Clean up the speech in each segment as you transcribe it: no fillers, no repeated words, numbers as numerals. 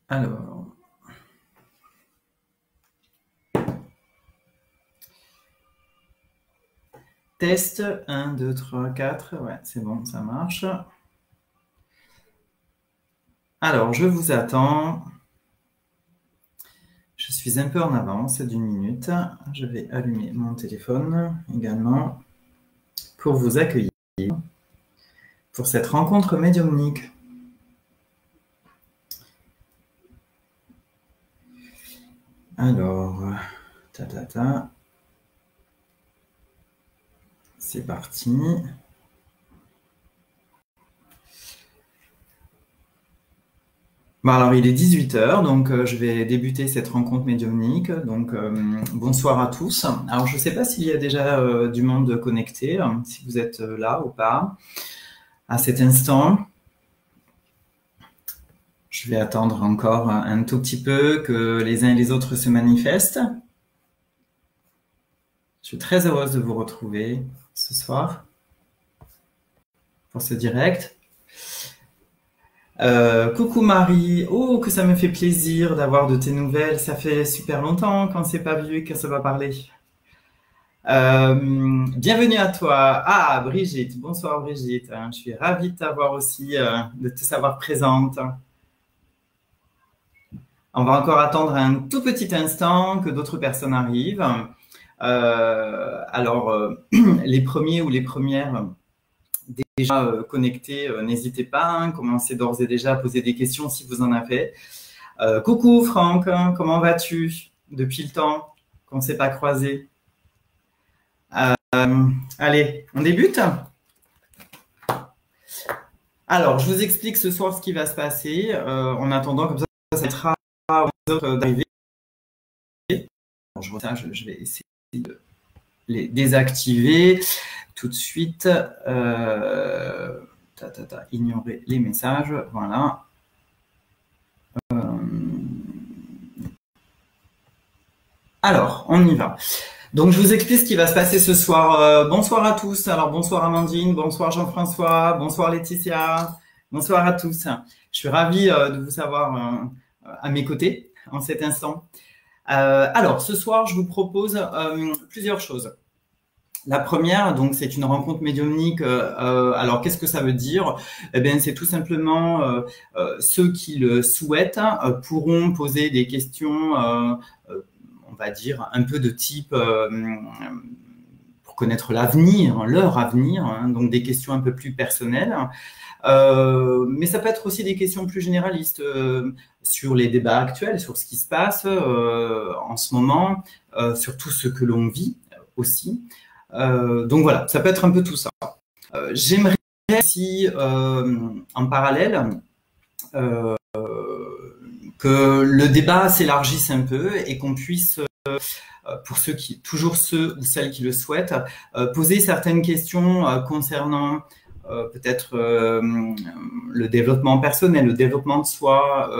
Alors, test 1, 2, 3, 4. Ouais, c'est bon, ça marche. Alors, je vous attends. Je suis un peu en avance d'une minute. Je vais allumer mon téléphone également pour vous accueillir pour cette rencontre médiumnique. Alors, c'est parti. Bon, alors, il est 18 h, donc je vais débuter cette rencontre médiumnique. Donc, bonsoir à tous. Alors, je ne sais pas s'il y a déjà du monde connecté, si vous êtes là ou pas, à cet instant. Je vais attendre encore un tout petit peu que les uns et les autres se manifestent. Je suis très heureuse de vous retrouver ce soir pour ce direct. Coucou Marie, oh que ça me fait plaisir d'avoir de tes nouvelles, ça fait super longtemps qu'on ne s'est pas vu, qu'on ne s'est pas parlé. Bienvenue à toi. Ah Brigitte, bonsoir Brigitte, je suis ravie de t'avoir aussi, de te savoir présente. On va encore attendre un tout petit instant que d'autres personnes arrivent. Alors, les premiers ou les premières déjà connectés, n'hésitez pas, hein, commencez d'ores et déjà à poser des questions si vous en avez. Coucou Franck, hein, comment vas-tu depuis le temps qu'on ne s'est pas croisés? Allez, on débute? Alors, je vous explique ce soir ce qui va se passer. En attendant, comme ça sera aux autres d'arriver. Je vais essayer de les désactiver tout de suite. Ignorer les messages. Voilà. Alors, on y va. Donc, je vous explique ce qui va se passer ce soir. Bonsoir à tous. Alors, bonsoir Amandine, bonsoir Jean-François, bonsoir Laetitia, bonsoir à tous. Je suis ravie de vous avoir à mes côtés en cet instant. Alors, ce soir, je vous propose plusieurs choses. La première, donc, c'est une rencontre médiumnique. Alors, qu'est-ce que ça veut dire? Eh bien, c'est tout simplement ceux qui le souhaitent pourront poser des questions, on va dire, un peu de type pour connaître l'avenir, leur avenir, hein, donc des questions un peu plus personnelles. Mais ça peut être aussi des questions plus généralistes sur les débats actuels, sur ce qui se passe en ce moment, sur tout ce que l'on vit aussi. Donc voilà, ça peut être un peu tout ça. J'aimerais aussi, en parallèle, que le débat s'élargisse un peu et qu'on puisse, pour toujours ceux ou celles qui le souhaitent, poser certaines questions concernant peut-être le développement personnel, le développement de soi,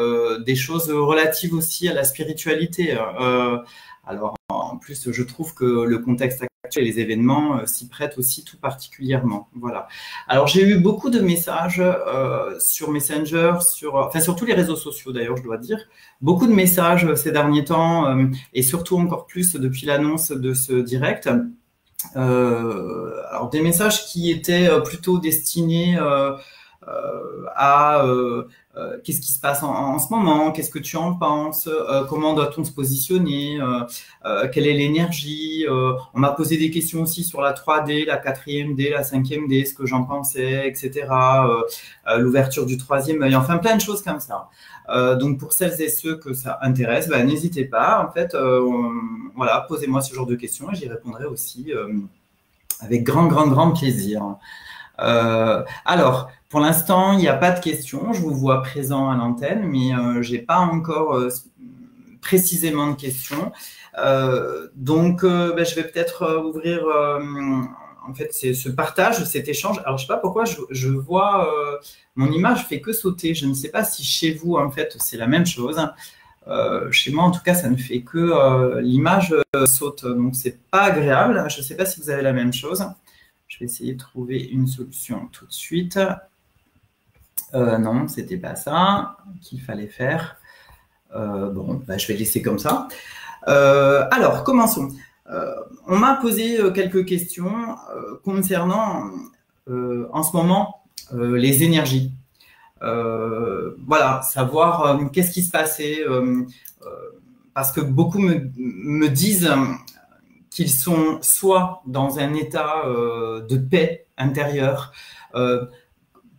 des choses relatives aussi à la spiritualité. Alors, en plus, je trouve que le contexte actuel et les événements s'y prêtent aussi tout particulièrement. Voilà. Alors, j'ai eu beaucoup de messages sur Messenger, sur tous les réseaux sociaux d'ailleurs, je dois dire. Beaucoup de messages ces derniers temps et surtout encore plus depuis l'annonce de ce direct. Alors, des messages qui étaient plutôt destinés à qu'est-ce qui se passe en ce moment, qu'est-ce que tu en penses, comment doit-on se positionner, quelle est l'énergie. On m'a posé des questions aussi sur la 3D, la 4e D, la 5e D, ce que j'en pensais, etc. L'ouverture du 3e œil, enfin plein de choses comme ça. Donc pour celles et ceux que ça intéresse, n'hésitez pas. En fait, voilà, posez-moi ce genre de questions et j'y répondrai aussi avec grand plaisir. Alors, pour l'instant, il n'y a pas de questions. Je vous vois présent à l'antenne, mais je n'ai pas encore précisément de questions. Donc, je vais peut-être ouvrir en fait ce partage, cet échange. Alors, je ne sais pas pourquoi je vois mon image fait que sauter. Je ne sais pas si chez vous, en fait, c'est la même chose. Chez moi, en tout cas, ça ne fait que l'image saute. Donc, c'est pas agréable. Je ne sais pas si vous avez la même chose. Je vais essayer de trouver une solution tout de suite. Non, c'était pas ça qu'il fallait faire. Bon, bah, je vais laisser comme ça. Alors, commençons. On m'a posé quelques questions concernant en ce moment les énergies. Voilà, savoir qu'est-ce qui se passait, parce que beaucoup me disent qu'ils sont soit dans un état de paix intérieure,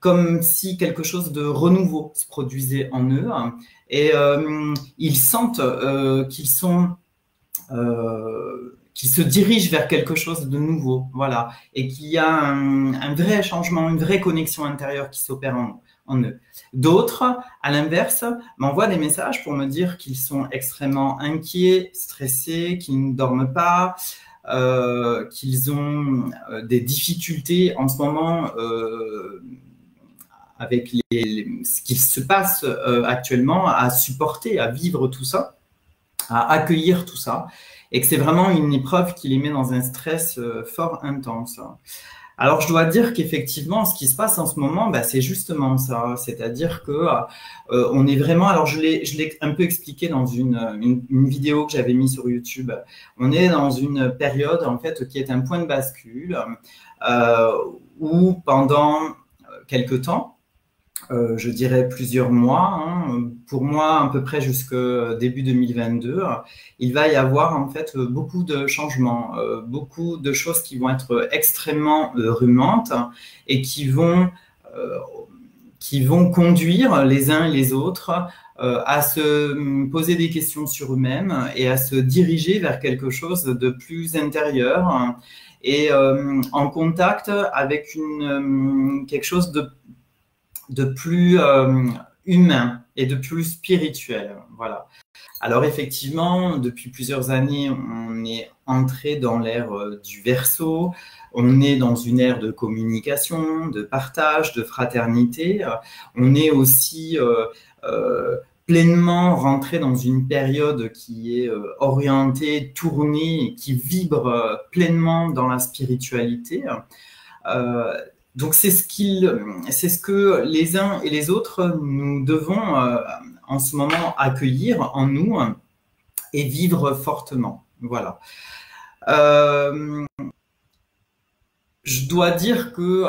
comme si quelque chose de renouveau se produisait en eux, et ils sentent qu'ils se dirigent vers quelque chose de nouveau, voilà, et qu'il y a un vrai changement, une vraie connexion intérieure qui s'opère en eux. D'autres, à l'inverse, m'envoient des messages pour me dire qu'ils sont extrêmement inquiets, stressés, qu'ils ne dorment pas, qu'ils ont des difficultés en ce moment avec ce qui se passe actuellement, à supporter, à vivre tout ça, à accueillir tout ça, et que c'est vraiment une épreuve qui les met dans un stress fort intense. Alors, je dois dire qu'effectivement, ce qui se passe en ce moment, bah, c'est justement ça. C'est-à-dire que on est vraiment. Alors, je l'ai un peu expliqué dans une vidéo que j'avais mise sur YouTube. On est dans une période en fait qui est un point de bascule où pendant quelque temps, je dirais plusieurs mois, hein, pour moi à peu près jusqu'au début 2022, il va y avoir en fait beaucoup de changements, beaucoup de choses qui vont être extrêmement remuantes et qui vont conduire les uns et les autres à se poser des questions sur eux-mêmes et à se diriger vers quelque chose de plus intérieur et en contact avec quelque chose de plus humain et de plus spirituel. Voilà. Alors effectivement, depuis plusieurs années, on est entré dans l'ère du Verseau. On est dans une ère de communication, de partage, de fraternité. On est aussi pleinement rentré dans une période qui est orientée, tournée, qui vibre pleinement dans la spiritualité. Donc c'est ce que les uns et les autres nous devons en ce moment accueillir en nous et vivre fortement. Voilà. Je dois dire que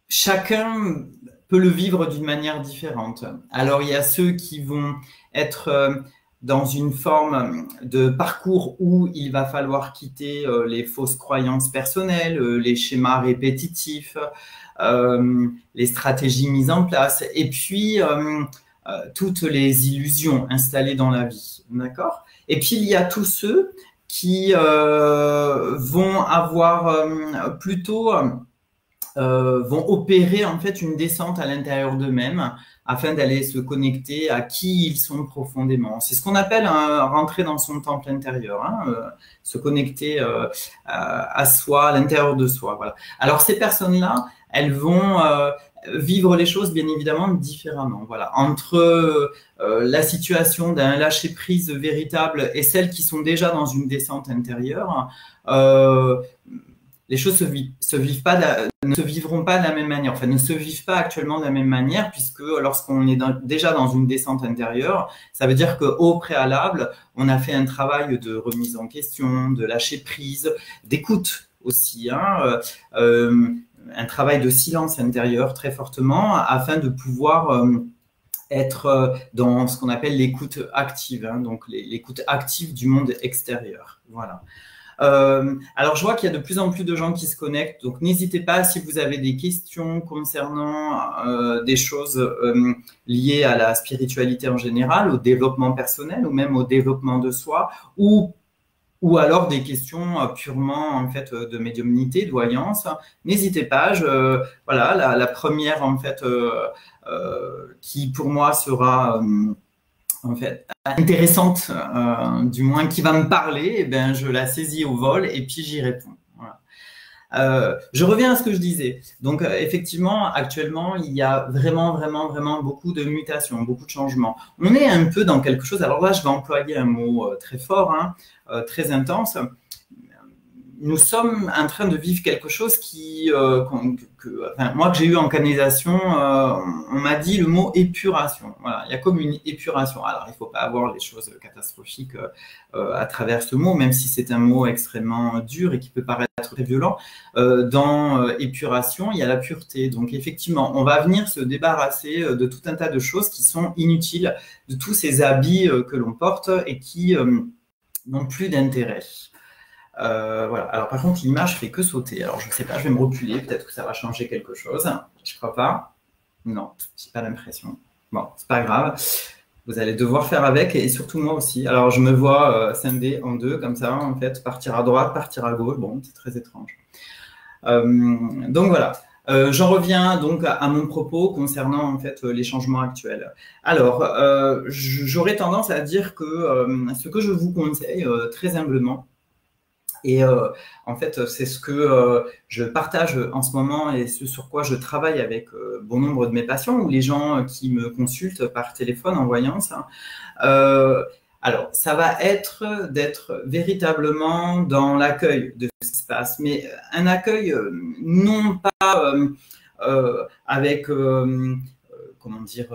chacun peut le vivre d'une manière différente. Alors il y a ceux qui vont être dans une forme de parcours où il va falloir quitter les fausses croyances personnelles, les schémas répétitifs, les stratégies mises en place, et puis toutes les illusions installées dans la vie, d'accord? Et puis il y a tous ceux qui vont avoir plutôt vont opérer en fait une descente à l'intérieur d'eux-mêmes afin d'aller se connecter à qui ils sont profondément. C'est ce qu'on appelle rentrer dans son temple intérieur, hein, se connecter à soi, à l'intérieur de soi. Voilà. Alors ces personnes-là, elles vont vivre les choses bien évidemment différemment. Voilà. Entre la situation d'un lâcher-prise véritable et celles qui sont déjà dans une descente intérieure, les choses ne se vivront pas de la même manière, enfin ne se vivent pas actuellement de la même manière, puisque lorsqu'on est déjà dans une descente intérieure, ça veut dire qu'au préalable, on a fait un travail de remise en question, de lâcher prise, d'écoute aussi, hein, un travail de silence intérieur très fortement, afin de pouvoir être dans ce qu'on appelle l'écoute active, hein, donc l'écoute active du monde extérieur. Voilà. Alors, je vois qu'il y a de plus en plus de gens qui se connectent, donc n'hésitez pas si vous avez des questions concernant des choses liées à la spiritualité en général, au développement personnel ou même au développement de soi, ou alors des questions purement en fait de médiumnité, de voyance. N'hésitez pas. Voilà, la première en fait qui pour moi sera en fait intéressante, du moins qui va me parler, et ben je la saisis au vol et puis j'y réponds. Voilà. Je reviens à ce que je disais. Donc effectivement, actuellement, il y a vraiment beaucoup de mutations, beaucoup de changements. On est un peu dans quelque chose. Alors là, je vais employer un mot très fort, hein, très intense. nous sommes en train de vivre quelque chose qui, enfin, moi que j'ai eu en canalisation, on m'a dit le mot épuration. Voilà, il y a comme une épuration. Alors, il ne faut pas avoir les choses catastrophiques à travers ce mot, même si c'est un mot extrêmement dur et qui peut paraître très violent. Dans épuration, il y a la pureté. Donc, effectivement, on va venir se débarrasser de tout un tas de choses qui sont inutiles, de tous ces habits que l'on porte et qui n'ont plus d'intérêt. Voilà. Alors par contre, l'image fait que sauter. Alors je ne sais pas, je vais me reculer. Peut-être que ça va changer quelque chose. Je crois pas. Non, j'ai pas l'impression. Bon, c'est pas grave. Vous allez devoir faire avec et surtout moi aussi. Alors je me vois scinder en deux comme ça, en fait, partir à droite, partir à gauche. Bon, c'est très étrange. Donc voilà. J'en reviens donc à mon propos concernant en fait les changements actuels. Alors, j'aurais tendance à dire que ce que je vous conseille très humblement, et en fait, c'est ce que je partage en ce moment et ce sur quoi je travaille avec bon nombre de mes patients ou les gens qui me consultent par téléphone en voyance. Alors, ça va être d'être véritablement dans l'accueil de ce qui se passe, mais un accueil non pas avec, comment dire,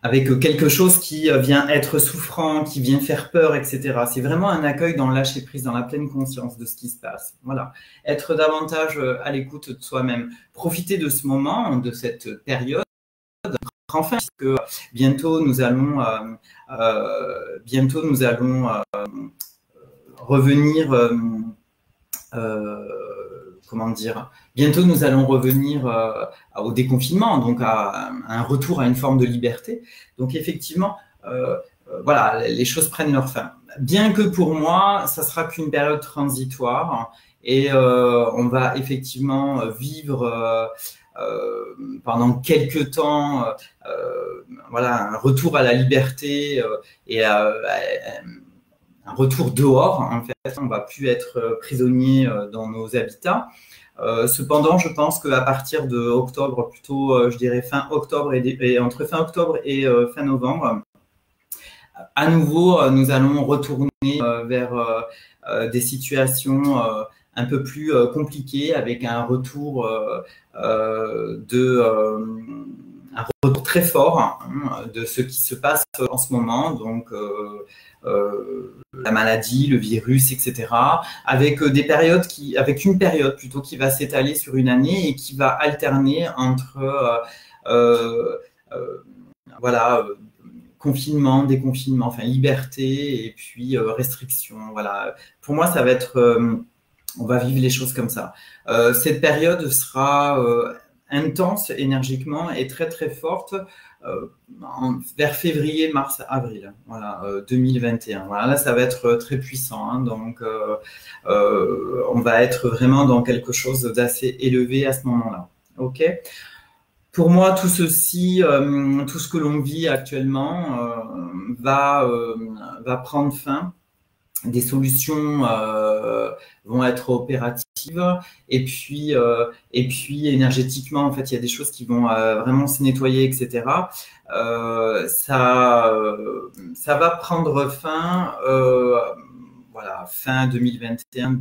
avec quelque chose qui vient être souffrant, qui vient faire peur, etc. C'est vraiment un accueil dans le lâcher-prise, dans la pleine conscience de ce qui se passe. Voilà. Être davantage à l'écoute de soi-même. Profiter de ce moment, de cette période, enfin, puisque bientôt nous allons revenir, comment dire, bientôt nous allons revenir au déconfinement, donc à un retour à une forme de liberté. Donc effectivement, voilà, les choses prennent leur fin. Bien que pour moi, ça sera qu'une période transitoire et on va effectivement vivre pendant quelques temps, voilà, un retour à la liberté et un retour dehors. En fait, on ne va plus être prisonnier dans nos habitats. Cependant, je pense qu'à partir de octobre, plutôt, je dirais fin octobre et entre fin octobre et fin novembre, à nouveau, nous allons retourner vers des situations un peu plus compliquées avec un retour un retour très fort hein, de ce qui se passe en ce moment, donc la maladie, le virus, etc. Avec des périodes avec une période plutôt qui va s'étaler sur une année et qui va alterner entre voilà confinement, déconfinement, enfin liberté et puis restriction. Voilà. Pour moi, ça va être on va vivre les choses comme ça. Cette période sera intense énergiquement et très très forte vers février, mars, avril, voilà, 2021. Voilà, là, ça va être très puissant. Hein, donc, on va être vraiment dans quelque chose d'assez élevé à ce moment-là. Ok. Pour moi, tout ceci, tout ce que l'on vit actuellement va prendre fin. Des solutions vont être opératives et puis énergétiquement en fait il y a des choses qui vont vraiment se nettoyer, etc. Ça va prendre fin voilà, fin 2021,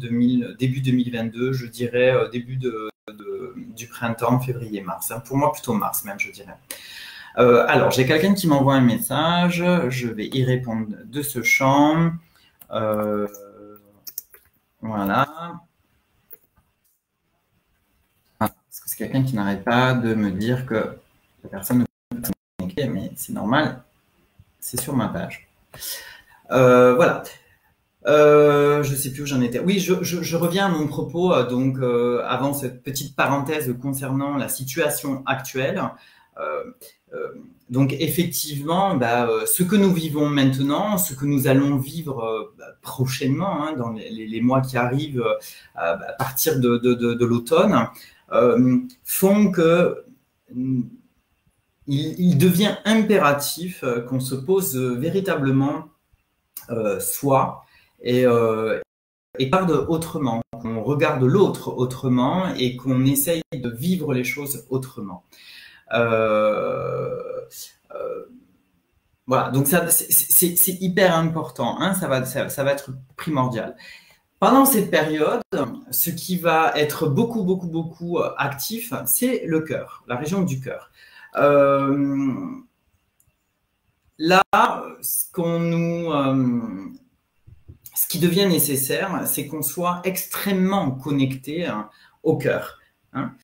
début 2022, je dirais début du printemps, février-mars. Pour moi, plutôt mars même, je dirais. Alors, j'ai quelqu'un qui m'envoie un message. Je vais y répondre de ce champ. Voilà. Parce que c'est quelqu'un qui n'arrête pas de me dire que la personne ne peut pas se connecter, mais c'est normal. C'est sur ma page. Voilà. Je sais plus où j'en étais. Oui, je reviens à mon propos. Donc, avant cette petite parenthèse concernant la situation actuelle. Donc, effectivement, ce que nous vivons maintenant, ce que nous allons vivre prochainement, hein, dans les mois qui arrivent, à partir de l'automne, font que il devient impératif qu'on se pose véritablement soi et regarde autrement, qu'on regarde l'autre autrement et qu'on essaye de vivre les choses autrement. Voilà, donc ça c'est hyper important, hein, ça va être primordial. Pendant cette période, ce qui va être beaucoup actif, c'est le cœur, la région du cœur. Là, ce qui devient nécessaire, c'est qu'on soit extrêmement connecté au cœur, hein,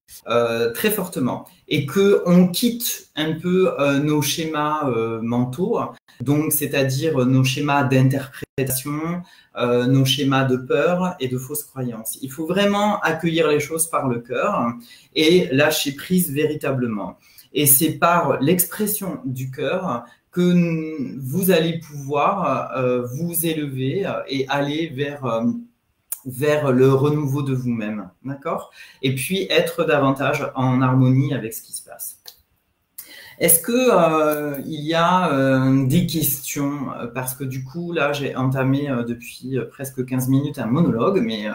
très fortement, et qu'on quitte un peu nos schémas mentaux, donc c'est-à-dire nos schémas d'interprétation, nos schémas de peur et de fausses croyances. Il faut vraiment accueillir les choses par le cœur et lâcher prise véritablement. Et c'est par l'expression du cœur que vous allez pouvoir vous élever et aller vers le renouveau de vous-même, d'accord? Et puis être davantage en harmonie avec ce qui se passe. Est-ce que il y a des questions? Parce que du coup, là, j'ai entamé depuis presque 15 minutes un monologue, mais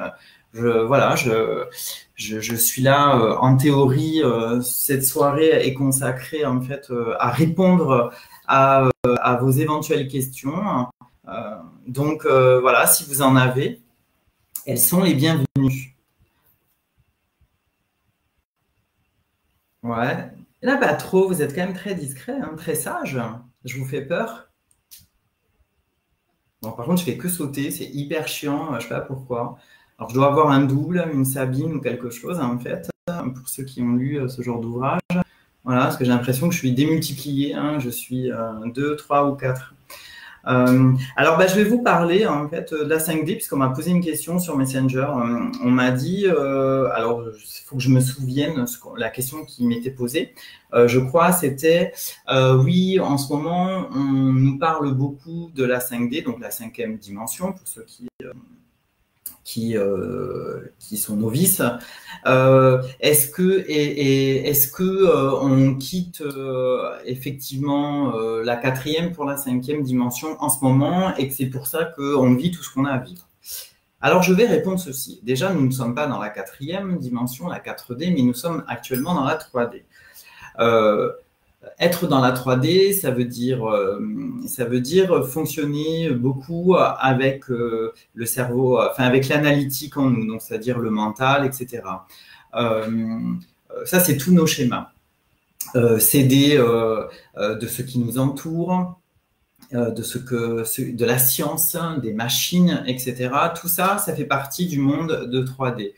voilà, je suis là en théorie. Cette soirée est consacrée en fait à répondre à vos éventuelles questions. Donc voilà, si vous en avez, elles sont les bienvenues. Ouais. Là, pas trop, vous êtes quand même très discret, hein, très sage. Je vous fais peur. Bon, par contre, je fais que sauter, c'est hyper chiant, je sais pas pourquoi. Alors, je dois avoir un double, une Sabine ou quelque chose, hein, en fait, pour ceux qui ont lu ce genre d'ouvrage. Voilà, parce que j'ai l'impression que je suis démultiplié, hein, je suis 2, 3 ou 4. Alors, je vais vous parler en fait de la 5D, puisqu'on m'a posé une question sur Messenger. On m'a dit, alors il faut que je me souvienne la question qui m'était posée. Je crois c'était, oui, en ce moment, on nous parle beaucoup de la 5D, donc la 5e dimension, pour ceux qui sont novices. Est-ce que on quitte effectivement la 4e pour la 5e dimension en ce moment et que c'est pour ça qu'on vit tout ce qu'on a à vivre? Alors je vais répondre ceci. Déjà, nous ne sommes pas dans la 4e dimension, la 4D, mais nous sommes actuellement dans la 3D. Être dans la 3D, ça veut dire fonctionner beaucoup avec le cerveau, enfin avec l'analytique en nous, donc c'est-à-dire le mental, etc. Ça, c'est tous nos schémas. S'aider de ce qui nous entoure, de la science, des machines, etc. Tout ça, ça fait partie du monde de 3D.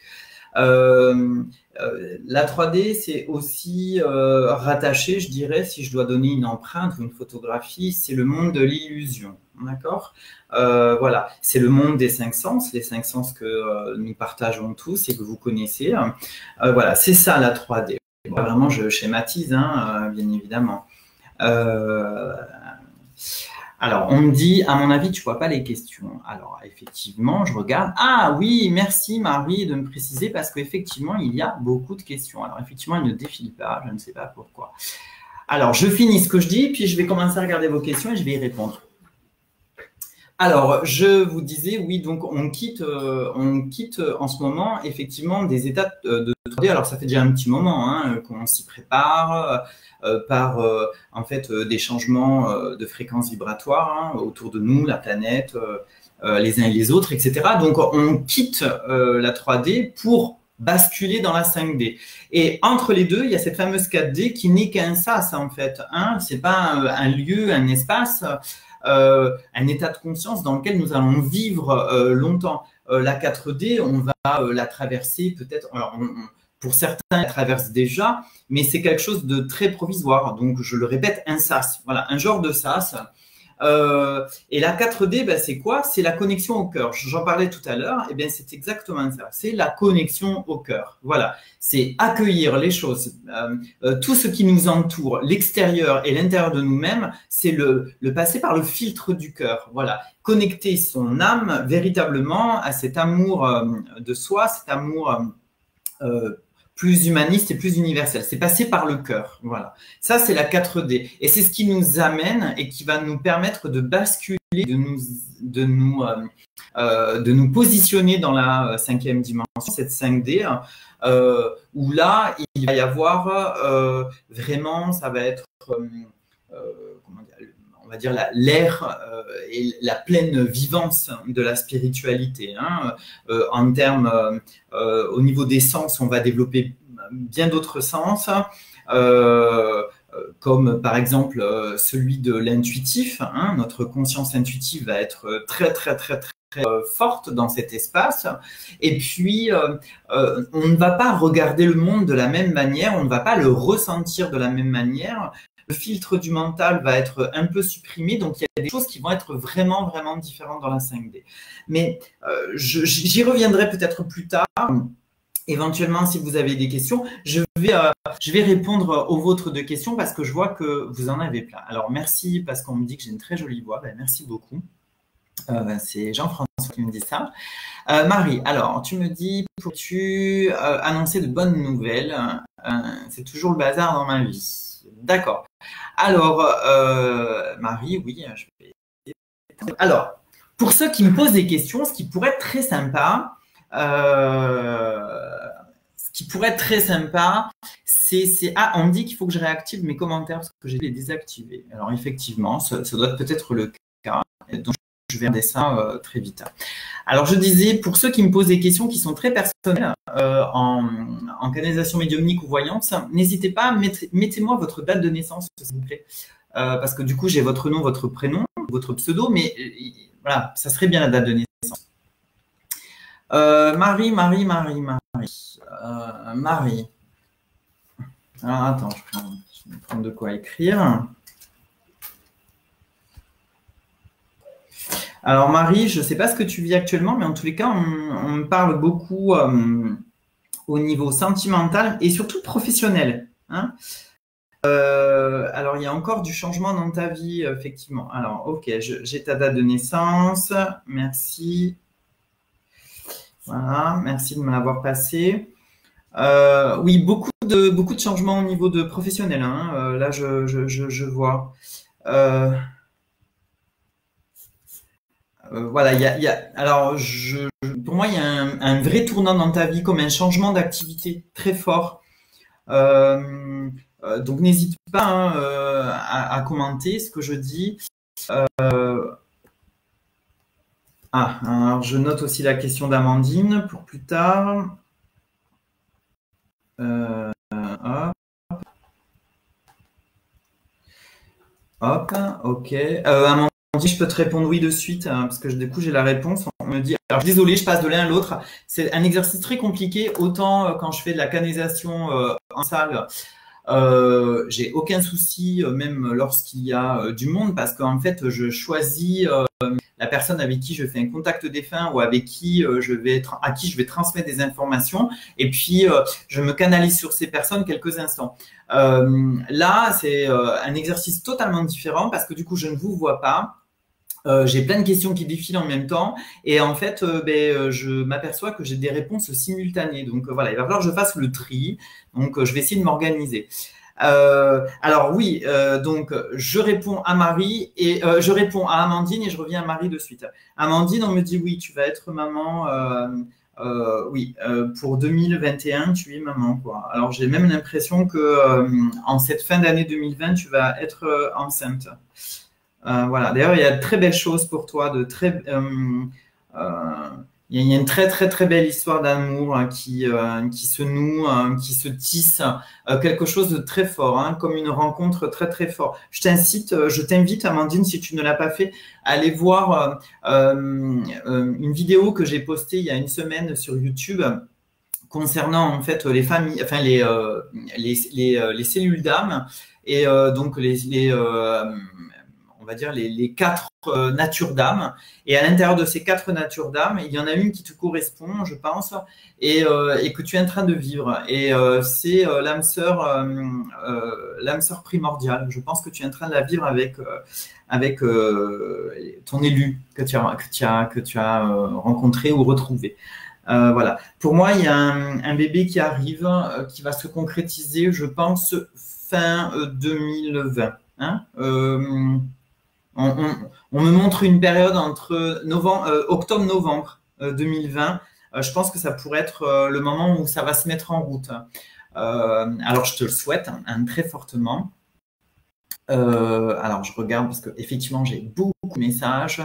La 3D, c'est aussi rattaché, je dirais, si je dois donner une empreinte ou une photographie, c'est le monde de l'illusion, d'accord? Voilà, c'est le monde des 5 sens, les 5 sens que nous partageons tous et que vous connaissez. Voilà, c'est ça la 3D. Bon, vraiment, je schématise, hein, bien évidemment. Alors, on me dit, à mon avis, tu vois pas les questions. Alors, effectivement, je regarde. Ah oui, merci Marie de me préciser parce qu'effectivement, il y a beaucoup de questions. Alors, effectivement, elles ne défilent pas, je ne sais pas pourquoi. Alors, je finis ce que je dis, puis je vais commencer à regarder vos questions et je vais y répondre. Alors, je vous disais, oui, donc on quitte en ce moment effectivement des états de 3D. Alors, ça fait déjà un petit moment hein, qu'on s'y prépare par en fait des changements de fréquence vibratoire hein, autour de nous, la planète, les uns et les autres, etc. Donc, on quitte la 3D pour basculer dans la 5D. Et entre les deux, il y a cette fameuse 4D qui n'est qu'un sas en fait. Hein. C'est pas un lieu, un espace. Un état de conscience dans lequel nous allons vivre longtemps. La 4D, on va la traverser peut-être, pour certains, la traverse déjà, mais c'est quelque chose de très provisoire. Donc, je le répète, un sas, voilà, un genre de sas. Et la 4D, c'est quoi? C'est la connexion au cœur. J'en parlais tout à l'heure. Et bien, c'est exactement ça. C'est la connexion au cœur. Voilà. C'est accueillir les choses, tout ce qui nous entoure, l'extérieur et l'intérieur de nous-mêmes. C'est le passer par le filtre du cœur. Voilà. Connecter son âme véritablement à cet amour de soi, cet amour plus humaniste et plus universel. C'est passer par le cœur. Voilà. Ça, c'est la 4D. Et c'est ce qui nous amène et qui va nous permettre de basculer, de nous positionner dans la 5e dimension, cette 5D, où là, il va y avoir vraiment, ça va être, comment dire, on va dire, l'ère et la pleine vivance de la spiritualité. Hein. En termes, au niveau des sens, on va développer bien d'autres sens, comme par exemple celui de l'intuitif. Hein. Notre conscience intuitive va être très forte dans cet espace. Et puis, on ne va pas regarder le monde de la même manière, on ne va pas le ressentir de la même manière. Le filtre du mental va être un peu supprimé, donc il y a des choses qui vont être vraiment différentes dans la 5D. Mais j'y reviendrai peut-être plus tard. Éventuellement, si vous avez des questions, je vais répondre aux vôtres de questions parce que je vois que vous en avez plein. Alors, merci parce qu'on me dit que j'ai une très jolie voix. Ben, merci beaucoup. C'est Jean-François qui me dit ça. Marie, alors, tu me dis, peux-tu annoncer de bonnes nouvelles? C'est toujours le bazar dans ma vie. D'accord. Alors, Marie, oui, je vais... Alors, pour ceux qui me posent des questions, ce qui pourrait être très sympa, c'est ah, on me dit qu'il faut que je réactive mes commentaires parce que j'ai les désactivés. Alors effectivement, ça doit peut-être le cas. Donc je vais regarder ça très vite. Alors je disais, pour ceux qui me posent des questions qui sont très personnelles en canalisation médiumnique ou voyance, n'hésitez pas, mettez-moi votre date de naissance, s'il vous plaît. Parce que du coup, j'ai votre nom, votre prénom, votre pseudo, mais voilà, ça serait bien la date de naissance. Marie. Alors, attends, je vais prendre de quoi écrire. Alors, Marie, je ne sais pas ce que tu vis actuellement, mais en tous les cas, on me parle beaucoup au niveau sentimental et surtout professionnel. Hein. Alors, il y a encore du changement dans ta vie, effectivement. Alors, ok, j'ai ta date de naissance. Merci. Voilà, merci de me l'avoir passé. Oui, beaucoup de changements au niveau de professionnel. Hein. Là, je vois. Voilà, alors, pour moi, il y a un vrai tournant dans ta vie, comme un changement d'activité très fort. Donc, n'hésite pas hein, à commenter ce que je dis. Alors je note aussi la question d'Amandine pour plus tard. Hop, ok. Amandine, je peux te répondre oui de suite, hein, parce que du coup j'ai la réponse. On me dit, alors désolé, je passe de l'un à l'autre. C'est un exercice très compliqué, autant quand je fais de la canalisation en salle. J'ai aucun souci, même lorsqu'il y a du monde, parce qu'en fait, je choisis la personne avec qui je fais un contact défunt ou avec qui à qui je vais transmettre des informations, et puis je me canalise sur ces personnes quelques instants. Là, c'est un exercice totalement différent parce que du coup, je ne vous vois pas. J'ai plein de questions qui défilent en même temps et en fait, je m'aperçois que j'ai des réponses simultanées. Donc voilà, il va falloir que je fasse le tri. Donc je vais essayer de m'organiser. Alors oui, donc je réponds à Marie et je réponds à Amandine et je reviens à Marie de suite. Amandine, on me dit oui, tu vas être maman. Oui, pour 2021, tu es maman, quoi. Alors j'ai même l'impression que en cette fin d'année 2020, tu vas être enceinte. Voilà. D'ailleurs, il y a de très belles choses pour toi, il y a une très belle histoire d'amour hein, qui se noue, qui se tisse, quelque chose de très fort, hein, comme une rencontre très fort. Je t'invite, Amandine, si tu ne l'as pas fait, à aller voir une vidéo que j'ai postée il y a une semaine sur YouTube concernant en fait les familles, enfin les cellules d'âme et donc on va dire les quatre natures d'âme. Et à l'intérieur de ces quatre natures d'âme, il y en a une qui te correspond, je pense, et que tu es en train de vivre. Et c'est l'âme sœur primordiale. Je pense que tu es en train de la vivre avec ton élu que tu as rencontré ou retrouvé. Voilà. Pour moi, il y a un bébé qui arrive, qui va se concrétiser, je pense, fin 2020. Hein on me montre une période entre octobre-novembre 2020. Je pense que ça pourrait être le moment où ça va se mettre en route. Alors, je te le souhaite hein, très fortement. Alors, je regarde parce que effectivement, j'ai beaucoup de messages.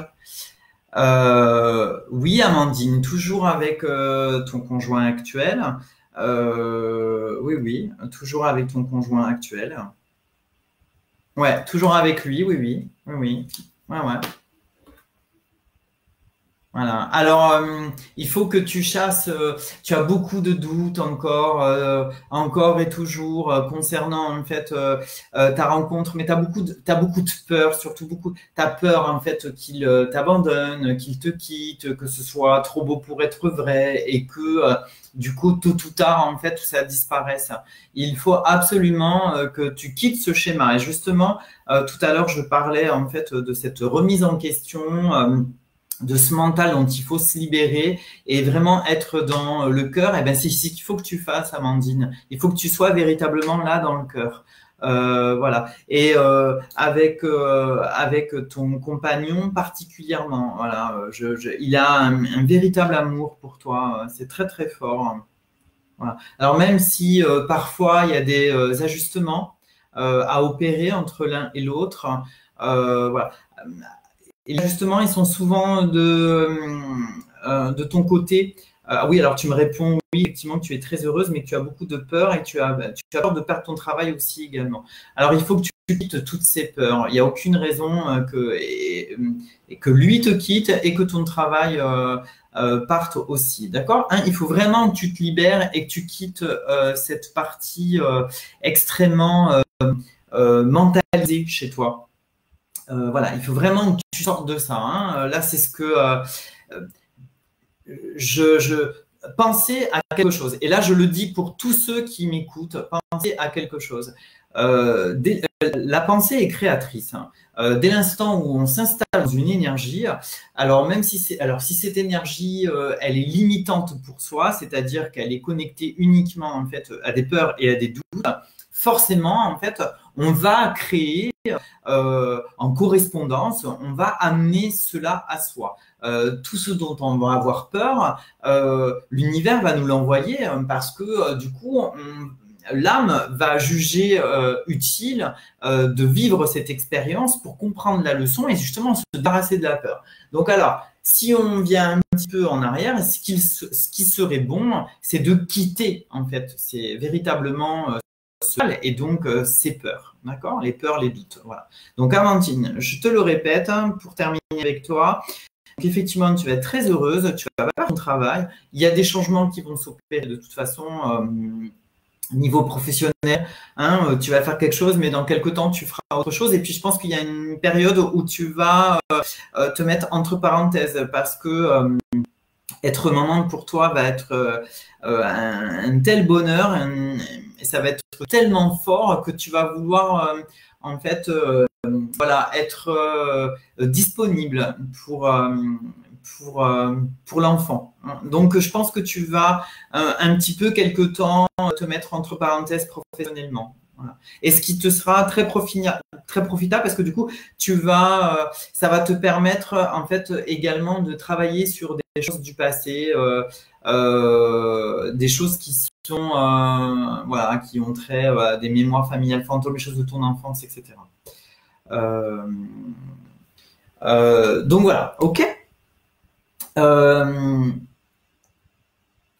Oui, Amandine, toujours avec ton conjoint actuel. Oui, oui, toujours avec ton conjoint actuel. Ouais, toujours avec lui, oui, oui, oui, oui. Ouais, ouais. Voilà. Alors, il faut que tu chasses. Tu as beaucoup de doutes encore, encore et toujours concernant en fait ta rencontre, mais t'as beaucoup de peur, surtout beaucoup. T'as peur en fait qu'il t'abandonne, qu'il te quitte, que ce soit trop beau pour être vrai et que du coup tôt ou tard en fait ça disparaisse. Il faut absolument que tu quittes ce schéma. Et justement, tout à l'heure je parlais en fait de cette remise en question. De ce mental dont il faut se libérer et vraiment être dans le cœur, et ben c'est ce qu'il faut que tu fasses, Amandine. Il faut que tu sois véritablement là dans le cœur. Voilà. Et avec ton compagnon particulièrement, voilà, il a un véritable amour pour toi. C'est très très fort. Voilà. Alors même si parfois il y a des ajustements à opérer entre l'un et l'autre, voilà. Et justement, ils sont souvent de ton côté. Oui, alors tu me réponds, oui, effectivement, que tu es très heureuse, mais que tu as beaucoup de peur et tu as peur de perdre ton travail aussi également. Alors, il faut que tu quittes toutes ces peurs. Il n'y a aucune raison et que lui te quitte et que ton travail parte aussi. D'accord? Hein, il faut vraiment que tu te libères et que tu quittes cette partie extrêmement mentalisée chez toi. Voilà, il faut vraiment que tu sortes de ça. Hein. Là, c'est ce que je pensais à quelque chose. Et là, je le dis pour tous ceux qui m'écoutent, pensez à quelque chose. La pensée est créatrice. Hein. Dès l'instant où on s'installe dans une énergie, alors même si cette énergie, elle est limitante pour soi, c'est-à-dire qu'elle est connectée uniquement en fait à des peurs et à des doutes, forcément, en fait, on va créer en correspondance, on va amener cela à soi. Tout ce dont on va avoir peur, l'univers va nous l'envoyer parce que du coup, l'âme va juger utile de vivre cette expérience pour comprendre la leçon et justement se débarrasser de la peur. Donc alors, si on vient un petit peu en arrière, ce qui serait bon, c'est de quitter en fait, c'est véritablement et donc ces peurs, d'accord? Les peurs, les doutes, voilà. Donc Amandine, je te le répète hein, pour terminer avec toi. Donc, effectivement, tu vas être très heureuse, tu vas faire ton travail. Il y a des changements qui vont s'opérer de toute façon niveau professionnel. Hein, tu vas faire quelque chose, mais dans quelques temps, tu feras autre chose. Et puis, je pense qu'il y a une période où tu vas te mettre entre parenthèses parce que être maman pour toi va être un tel bonheur, et ça va être tellement fort que tu vas vouloir en fait voilà être disponible pour l'enfant. Donc je pense que tu vas un petit peu quelque temps te mettre entre parenthèses professionnellement. Voilà. Et ce qui te sera très profitable parce que du coup ça va te permettre en fait également de travailler sur des choses du passé, des choses qui sont voilà, qui ont trait à des mémoires familiales fantômes, les choses de ton enfance, etc. Donc voilà, ok.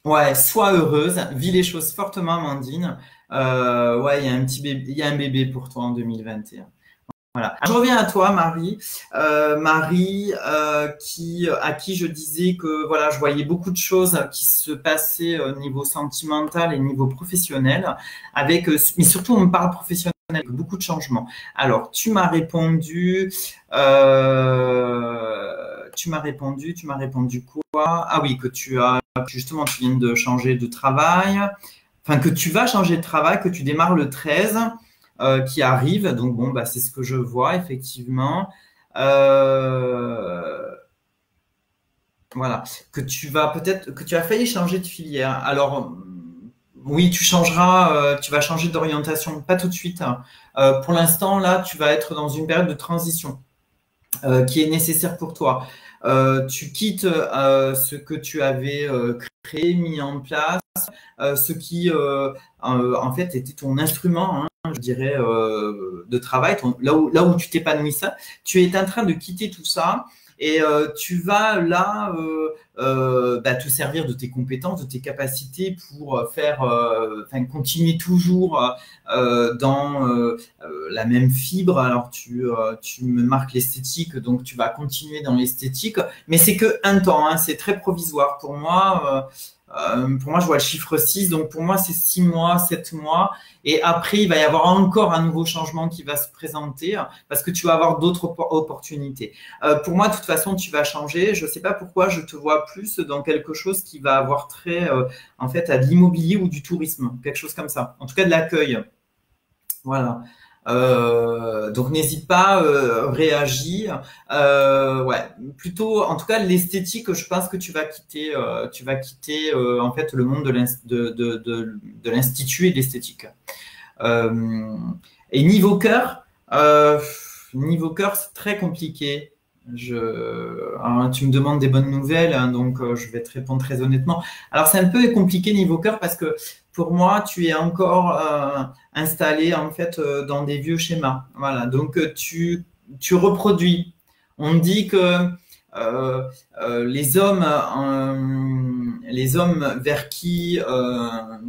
Ouais, sois heureuse, vis les choses fortement, Amandine. Ouais, il y a un petit bébé, il y a un bébé pour toi en 2021. Voilà. Je reviens à toi, Marie. Marie, à qui je disais que voilà, je voyais beaucoup de choses qui se passaient au niveau sentimental et niveau professionnel, mais surtout on me parle professionnel avec beaucoup de changements. Alors, tu m'as répondu quoi? Ah oui, que justement, tu viens de changer de travail, enfin que tu vas changer de travail, que tu démarres le 13 qui arrive. Donc bon, bah, c'est ce que je vois effectivement. Voilà, que tu as failli changer de filière. Alors oui, tu vas changer d'orientation, pas tout de suite. Hein. Pour l'instant, là, tu vas être dans une période de transition qui est nécessaire pour toi. Tu quittes ce que tu avais créé, mis en place, ce qui en fait était ton instrument. Hein, je dirais, de travail, là où tu t'épanouissais, tu es en train de quitter tout ça et tu vas là te servir de tes compétences, de tes capacités pour continuer toujours dans la même fibre. Alors tu me marques l'esthétique, donc tu vas continuer dans l'esthétique, mais c'est que un temps, hein, c'est très provisoire pour moi. Pour moi, je vois le chiffre 6, donc pour moi, c'est 6 mois, 7 mois. Et après, il va y avoir encore un nouveau changement qui va se présenter parce que tu vas avoir d'autres opportunités. Pour moi, de toute façon, tu vas changer. Je ne sais pas pourquoi je te vois plus dans quelque chose qui va avoir trait, en fait, à de l'immobilier ou du tourisme, quelque chose comme ça. En tout cas, de l'accueil. Voilà. Donc n'hésite pas, réagis. Ouais, plutôt, en tout cas, l'esthétique, je pense que tu vas quitter en fait le monde de l'institut et de l'esthétique. Euh, et niveau cœur, c'est très compliqué. Alors, tu me demandes des bonnes nouvelles, hein, donc je vais te répondre très honnêtement. Alors c'est un peu compliqué niveau cœur parce que pour moi, tu es encore installé en fait dans des vieux schémas. Voilà, donc tu reproduis. On dit que les hommes vers qui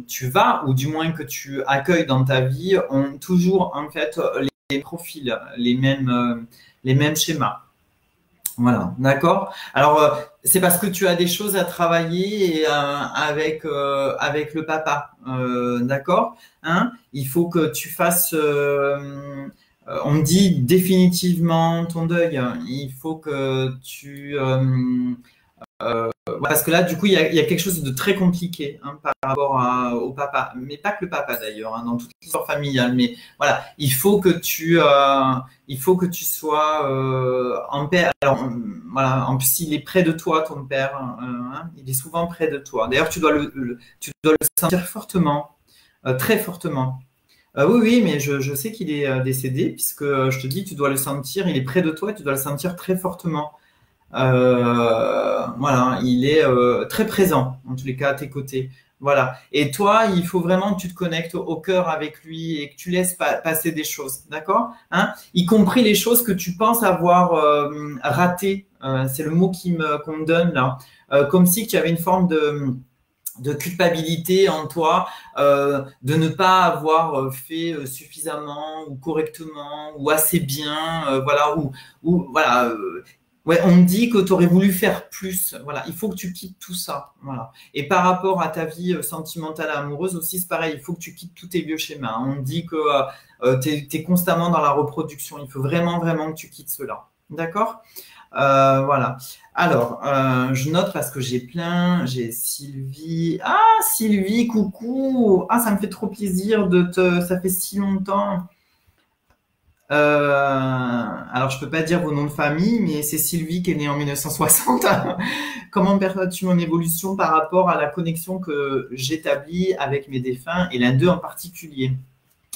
tu vas, ou du moins que tu accueilles dans ta vie, ont toujours en fait les profils, les mêmes schémas. Voilà, d'accord. Alors, c'est parce que tu as des choses à travailler avec le papa, d'accord, hein? Il faut que tu fasses, on me dit définitivement ton deuil. Il faut que parce que là, du coup, il y a quelque chose de très compliqué hein, par rapport au papa, mais pas que le papa d'ailleurs, hein, dans toute l'histoire familiale. Mais voilà, il faut que tu sois en paix. Alors, voilà, en plus, il est près de toi, ton père. Hein, il est souvent près de toi. D'ailleurs, tu dois le sentir fortement, très fortement. Oui, oui, mais je sais qu'il est décédé, puisque je te dis, tu dois le sentir. Il est près de toi, et tu dois le sentir très fortement. Voilà, il est très présent, en tous les cas, à tes côtés. Voilà. Et toi, il faut vraiment que tu te connectes au cœur avec lui et que tu laisses passer des choses, d'accord? Hein? Y compris les choses que tu penses avoir ratées. C'est le mot qu'on me donne là. Comme si tu avais une forme de culpabilité en toi, de ne pas avoir fait suffisamment ou correctement ou assez bien, voilà, ou voilà. Ouais, on me dit que tu aurais voulu faire plus. Voilà, il faut que tu quittes tout ça. Voilà. Et par rapport à ta vie sentimentale et amoureuse aussi, c'est pareil. Il faut que tu quittes tous tes vieux schémas. On me dit que tu es constamment dans la reproduction. Il faut vraiment, vraiment que tu quittes cela. D'accord? Voilà. Alors, je note parce que j'ai Sylvie. Ah, Sylvie, coucou. Ah, ça me fait trop plaisir ça fait si longtemps. Alors, je peux pas dire vos noms de famille, mais c'est Sylvie qui est née en 1960. Comment perçois-tu mon évolution par rapport à la connexion que j'établis avec mes défunts et l'un d'eux en particulier?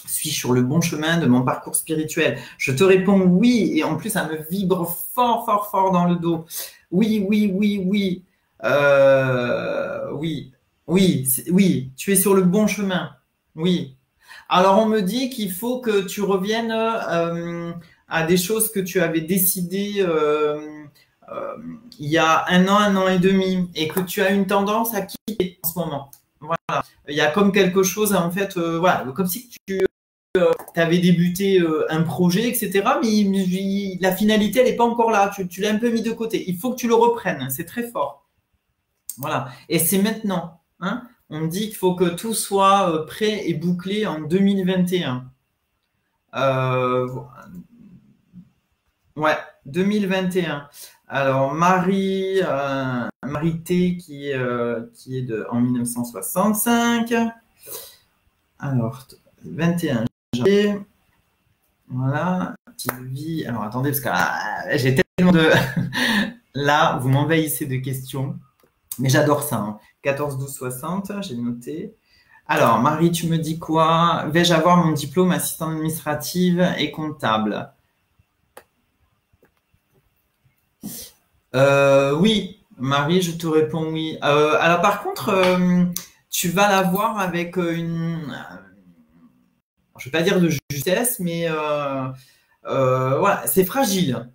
Suis-je sur le bon chemin de mon parcours spirituel? Je te réponds oui, et en plus, ça me vibre fort, fort, fort dans le dos. Oui, oui, oui, oui. Oui, oui, oui, tu es sur le bon chemin. Oui. Alors, on me dit qu'il faut que tu reviennes à des choses que tu avais décidées euh, il y a un an et demi, et que tu as une tendance à quitter en ce moment. Voilà. Il y a comme quelque chose, en fait, voilà, comme si tu avais débuté un projet, etc. Mais la finalité, elle n'est pas encore là. Tu l'as un peu mis de côté. Il faut que tu le reprennes. C'est très fort. Voilà. Et c'est maintenant. Hein. On me dit qu'il faut que tout soit prêt et bouclé en 2021. Ouais, 2021. Alors, Marie T qui est en 1965. Alors, 21 janvier. Voilà. Sylvie. Alors, attendez, parce que j'ai tellement de. Là, vous m'envahissez de questions. Mais j'adore ça. Hein. 14, 12, 60, j'ai noté. Alors, Marie, tu me dis quoi? Vais-je avoir mon diplôme assistante administrative et comptable? Oui, Marie, je te réponds oui. Alors, par contre, tu vas l'avoir avec je ne vais pas dire de justesse, mais voilà, c'est fragile.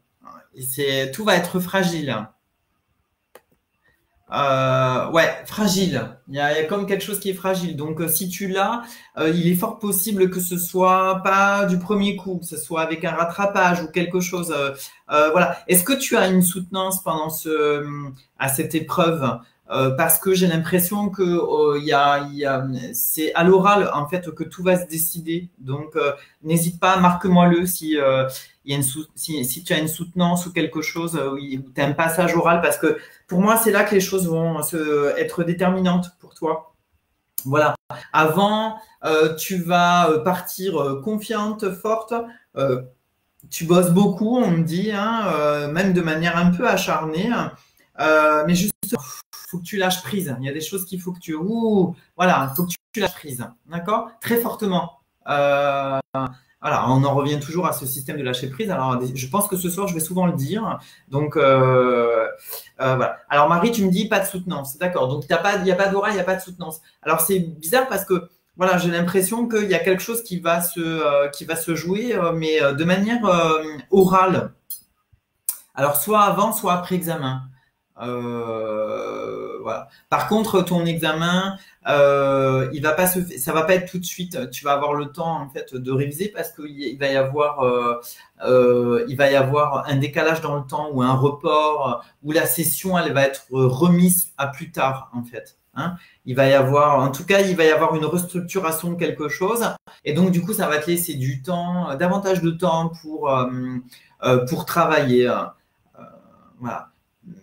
Tout va être fragile. Ouais, fragile. Il y a comme quelque chose qui est fragile. Donc, si tu l'as, il est fort possible que ce soit pas du premier coup, que ce soit avec un rattrapage ou quelque chose. Voilà. Est-ce que tu as une soutenance pendant à cette épreuve? Parce que j'ai l'impression que c'est à l'oral en fait que tout va se décider. Donc, n'hésite pas, marque-moi-le si il y a si tu as une soutenance ou quelque chose, où tu as un passage oral, parce que pour moi, c'est là que les choses vont être déterminantes pour toi. Voilà. Avant, tu vas partir confiante, forte. Tu bosses beaucoup, on me dit, hein, même de manière un peu acharnée. Mais juste, il faut que tu lâches prise. Il y a des choses qu'il faut que voilà, il faut que tu lâches prise. D'accord? Très fortement. Voilà, on en revient toujours à ce système de lâcher prise. Alors, je pense que ce soir, je vais souvent le dire. Donc, voilà. Alors, Marie, tu me dis pas de soutenance. D'accord. Donc, il n'y a pas d'aura, il n'y a pas de soutenance. Alors, c'est bizarre parce que, voilà, j'ai l'impression qu'il y a quelque chose qui va se jouer, mais de manière orale. Alors, soit avant, soit après examen. Voilà. Par contre, ton examen, ça va pas être tout de suite. Tu vas avoir le temps en fait de réviser parce qu'il va y avoir, un décalage dans le temps ou un report où la session elle va être remise à plus tard en fait. Hein. En tout cas, il va y avoir une restructuration de quelque chose et donc du coup, ça va te laisser du temps, davantage de temps pour travailler. Voilà.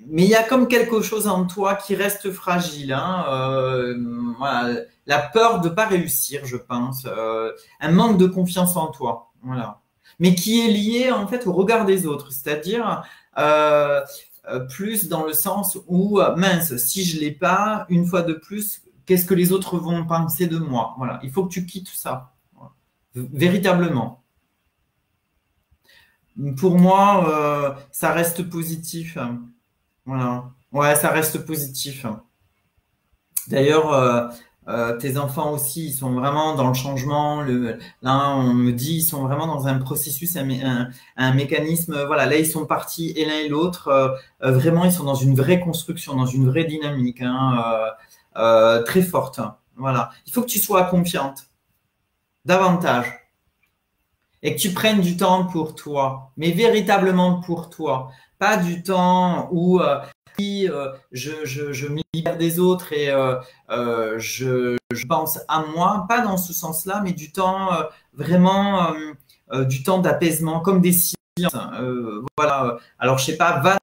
Mais il y a comme quelque chose en toi qui reste fragile. Hein, voilà. La peur de ne pas réussir, je pense. Un manque de confiance en toi. Voilà. Mais qui est lié en fait au regard des autres. C'est-à-dire plus dans le sens où, mince, si je ne l'ai pas, une fois de plus, qu'est-ce que les autres vont penser de moi? Voilà. Il faut que tu quittes ça. Voilà. Véritablement. Pour moi, ça reste positif. Voilà. Ouais, ça reste positif. D'ailleurs, tes enfants aussi, ils sont vraiment dans le changement. Là, on me dit, ils sont vraiment dans un processus, un mécanisme. Voilà, là, ils sont partis et l'un et l'autre. Vraiment, ils sont dans une vraie construction, dans une vraie dynamique, hein, très forte. Voilà. Il faut que tu sois confiante, davantage. Et que tu prennes du temps pour toi, mais véritablement pour toi. Pas du temps où je me libère des autres et je pense à moi, pas dans ce sens-là, mais du temps vraiment du temps d'apaisement, comme des silences. Voilà. Alors je sais pas, va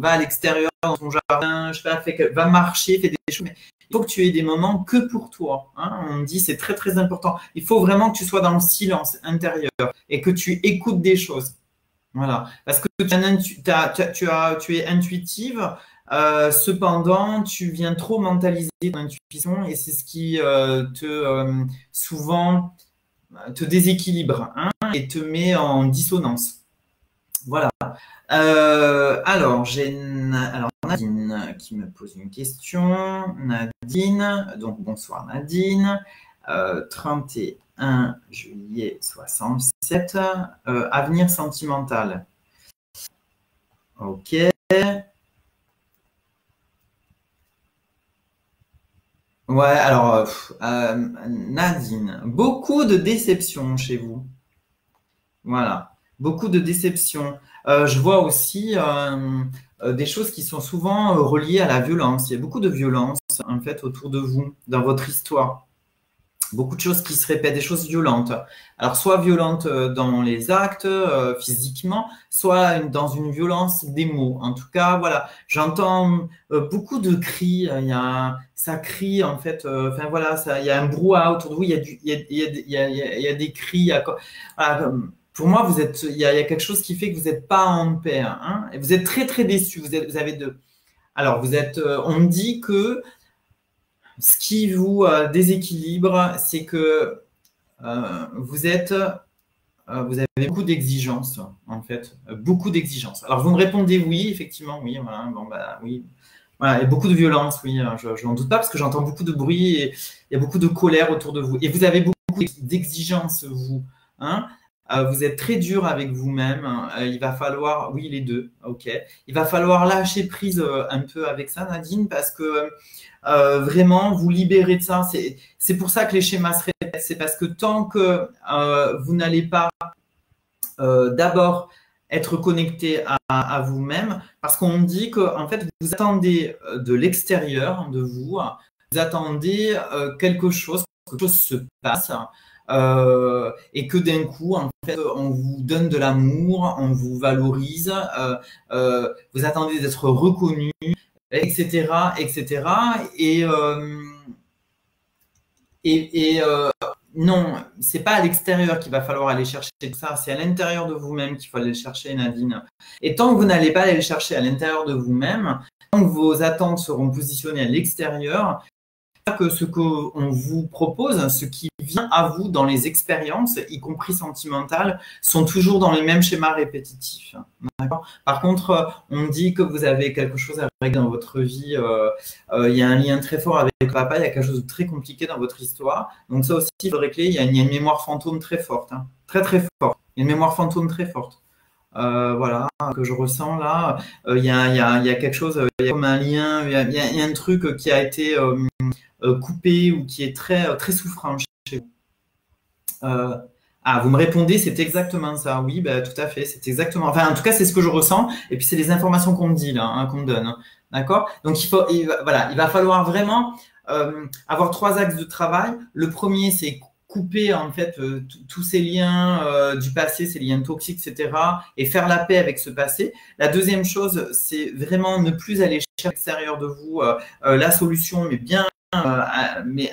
à l'extérieur dans ton jardin, je sais pas, va marcher, fais des choses. Mais il faut que tu aies des moments que pour toi. Hein. On me dit c'est très très important. Il faut vraiment que tu sois dans le silence intérieur et que tu écoutes des choses. Voilà, parce que tu es intuitive, cependant, tu viens trop mentaliser ton intuition et c'est ce qui souvent te déséquilibre, hein, et te met en dissonance. Voilà. Alors, alors, Nadine qui me pose une question. Nadine, donc bonsoir Nadine. 31 juillet 67. Avenir sentimental. Ok. Ouais, alors, Nadine, beaucoup de déceptions chez vous. Voilà, beaucoup de déceptions. Je vois aussi des choses qui sont souvent reliées à la violence. Il y a beaucoup de violence en fait autour de vous, dans votre histoire. Beaucoup de choses qui se répètent, des choses violentes. Alors, soit violentes dans les actes, physiquement, soit dans une violence des mots. En tout cas, voilà, j'entends beaucoup de cris. Ça crie, en fait. Enfin, voilà, il y a un brouhaha autour de vous. Il y a des cris. Voilà, pour moi, il y a quelque chose qui fait que vous n'êtes pas en paix. Hein, et vous êtes très, très déçus. Vous avez Alors, on me dit que ce qui vous déséquilibre, c'est que vous avez beaucoup d'exigences, en fait, beaucoup d'exigences. Alors, vous me répondez oui, effectivement, oui, voilà, bon, bah, oui. Voilà, et beaucoup de violence, oui, je n'en doute pas, parce que j'entends beaucoup de bruit et il y a beaucoup de colère autour de vous. Et vous avez beaucoup d'exigences, vous. Hein. Vous êtes très dur avec vous-même. Il va falloir, oui, les deux, ok. Il va falloir lâcher prise un peu avec ça, Nadine, parce que vraiment vous libérer de ça. C'est pour ça que les schémas se répètent. C'est parce que tant que vous n'allez pas d'abord être connecté à vous-même, parce qu'on dit que en fait vous attendez de l'extérieur de vous, vous attendez quelque chose se passe et que d'un coup en fait on vous donne de l'amour, on vous valorise, vous attendez d'être reconnu, etc., etc. Et non, c'est pas à l'extérieur qu'il va falloir aller chercher ça, c'est à l'intérieur de vous-même qu'il faut aller le chercher, Nadine. Et tant que vous n'allez pas aller le chercher à l'intérieur de vous-même, tant que vos attentes seront positionnées à l'extérieur, que ce qu'on vous propose, ce qui vient à vous dans les expériences, y compris sentimentales, sont toujours dans les mêmes schémas répétitifs. Par contre, on dit que vous avez quelque chose à régler dans votre vie. Il y a un lien très fort avec papa, il y a quelque chose de très compliqué dans votre histoire. Donc ça aussi, il faudrait que il y a une mémoire fantôme très forte, hein, très très forte. Une mémoire fantôme très forte. Voilà, que je ressens là. Il y a quelque chose, il y a comme un lien, il y a un truc qui a été coupé ou qui est très, très souffrant chez vous. Vous me répondez, c'est exactement ça. Oui, bah, tout à fait, c'est exactement. Enfin, en tout cas, c'est ce que je ressens. Et puis, c'est les informations qu'on me dit là, hein, qu'on me donne. D'accord. Donc, voilà, il va falloir vraiment avoir 3 axes de travail. Le premier, c'est couper en fait tous ces liens du passé, ces liens toxiques, etc., et faire la paix avec ce passé. La deuxième chose, c'est vraiment ne plus aller chercher à l'extérieur de vous la solution, mais bien mais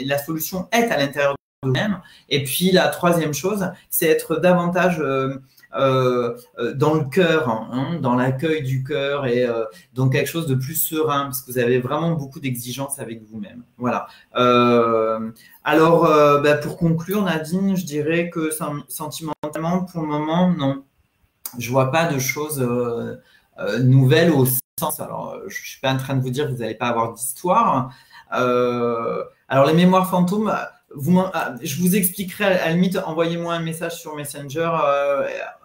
la solution est à l'intérieur de vous-même. Et puis la troisième chose, c'est être davantage dans le cœur, hein, dans l'accueil du cœur et dans quelque chose de plus serein, parce que vous avez vraiment beaucoup d'exigences avec vous-même. Voilà. Alors, pour conclure, Nadine, je dirais que sentimentalement, pour le moment, non. Je vois pas de choses nouvelles au sens. Alors, je suis pas en train de vous dire que vous n'allez pas avoir d'histoire. Alors les mémoires fantômes, je vous expliquerai à la limite, envoyez-moi un message sur Messenger,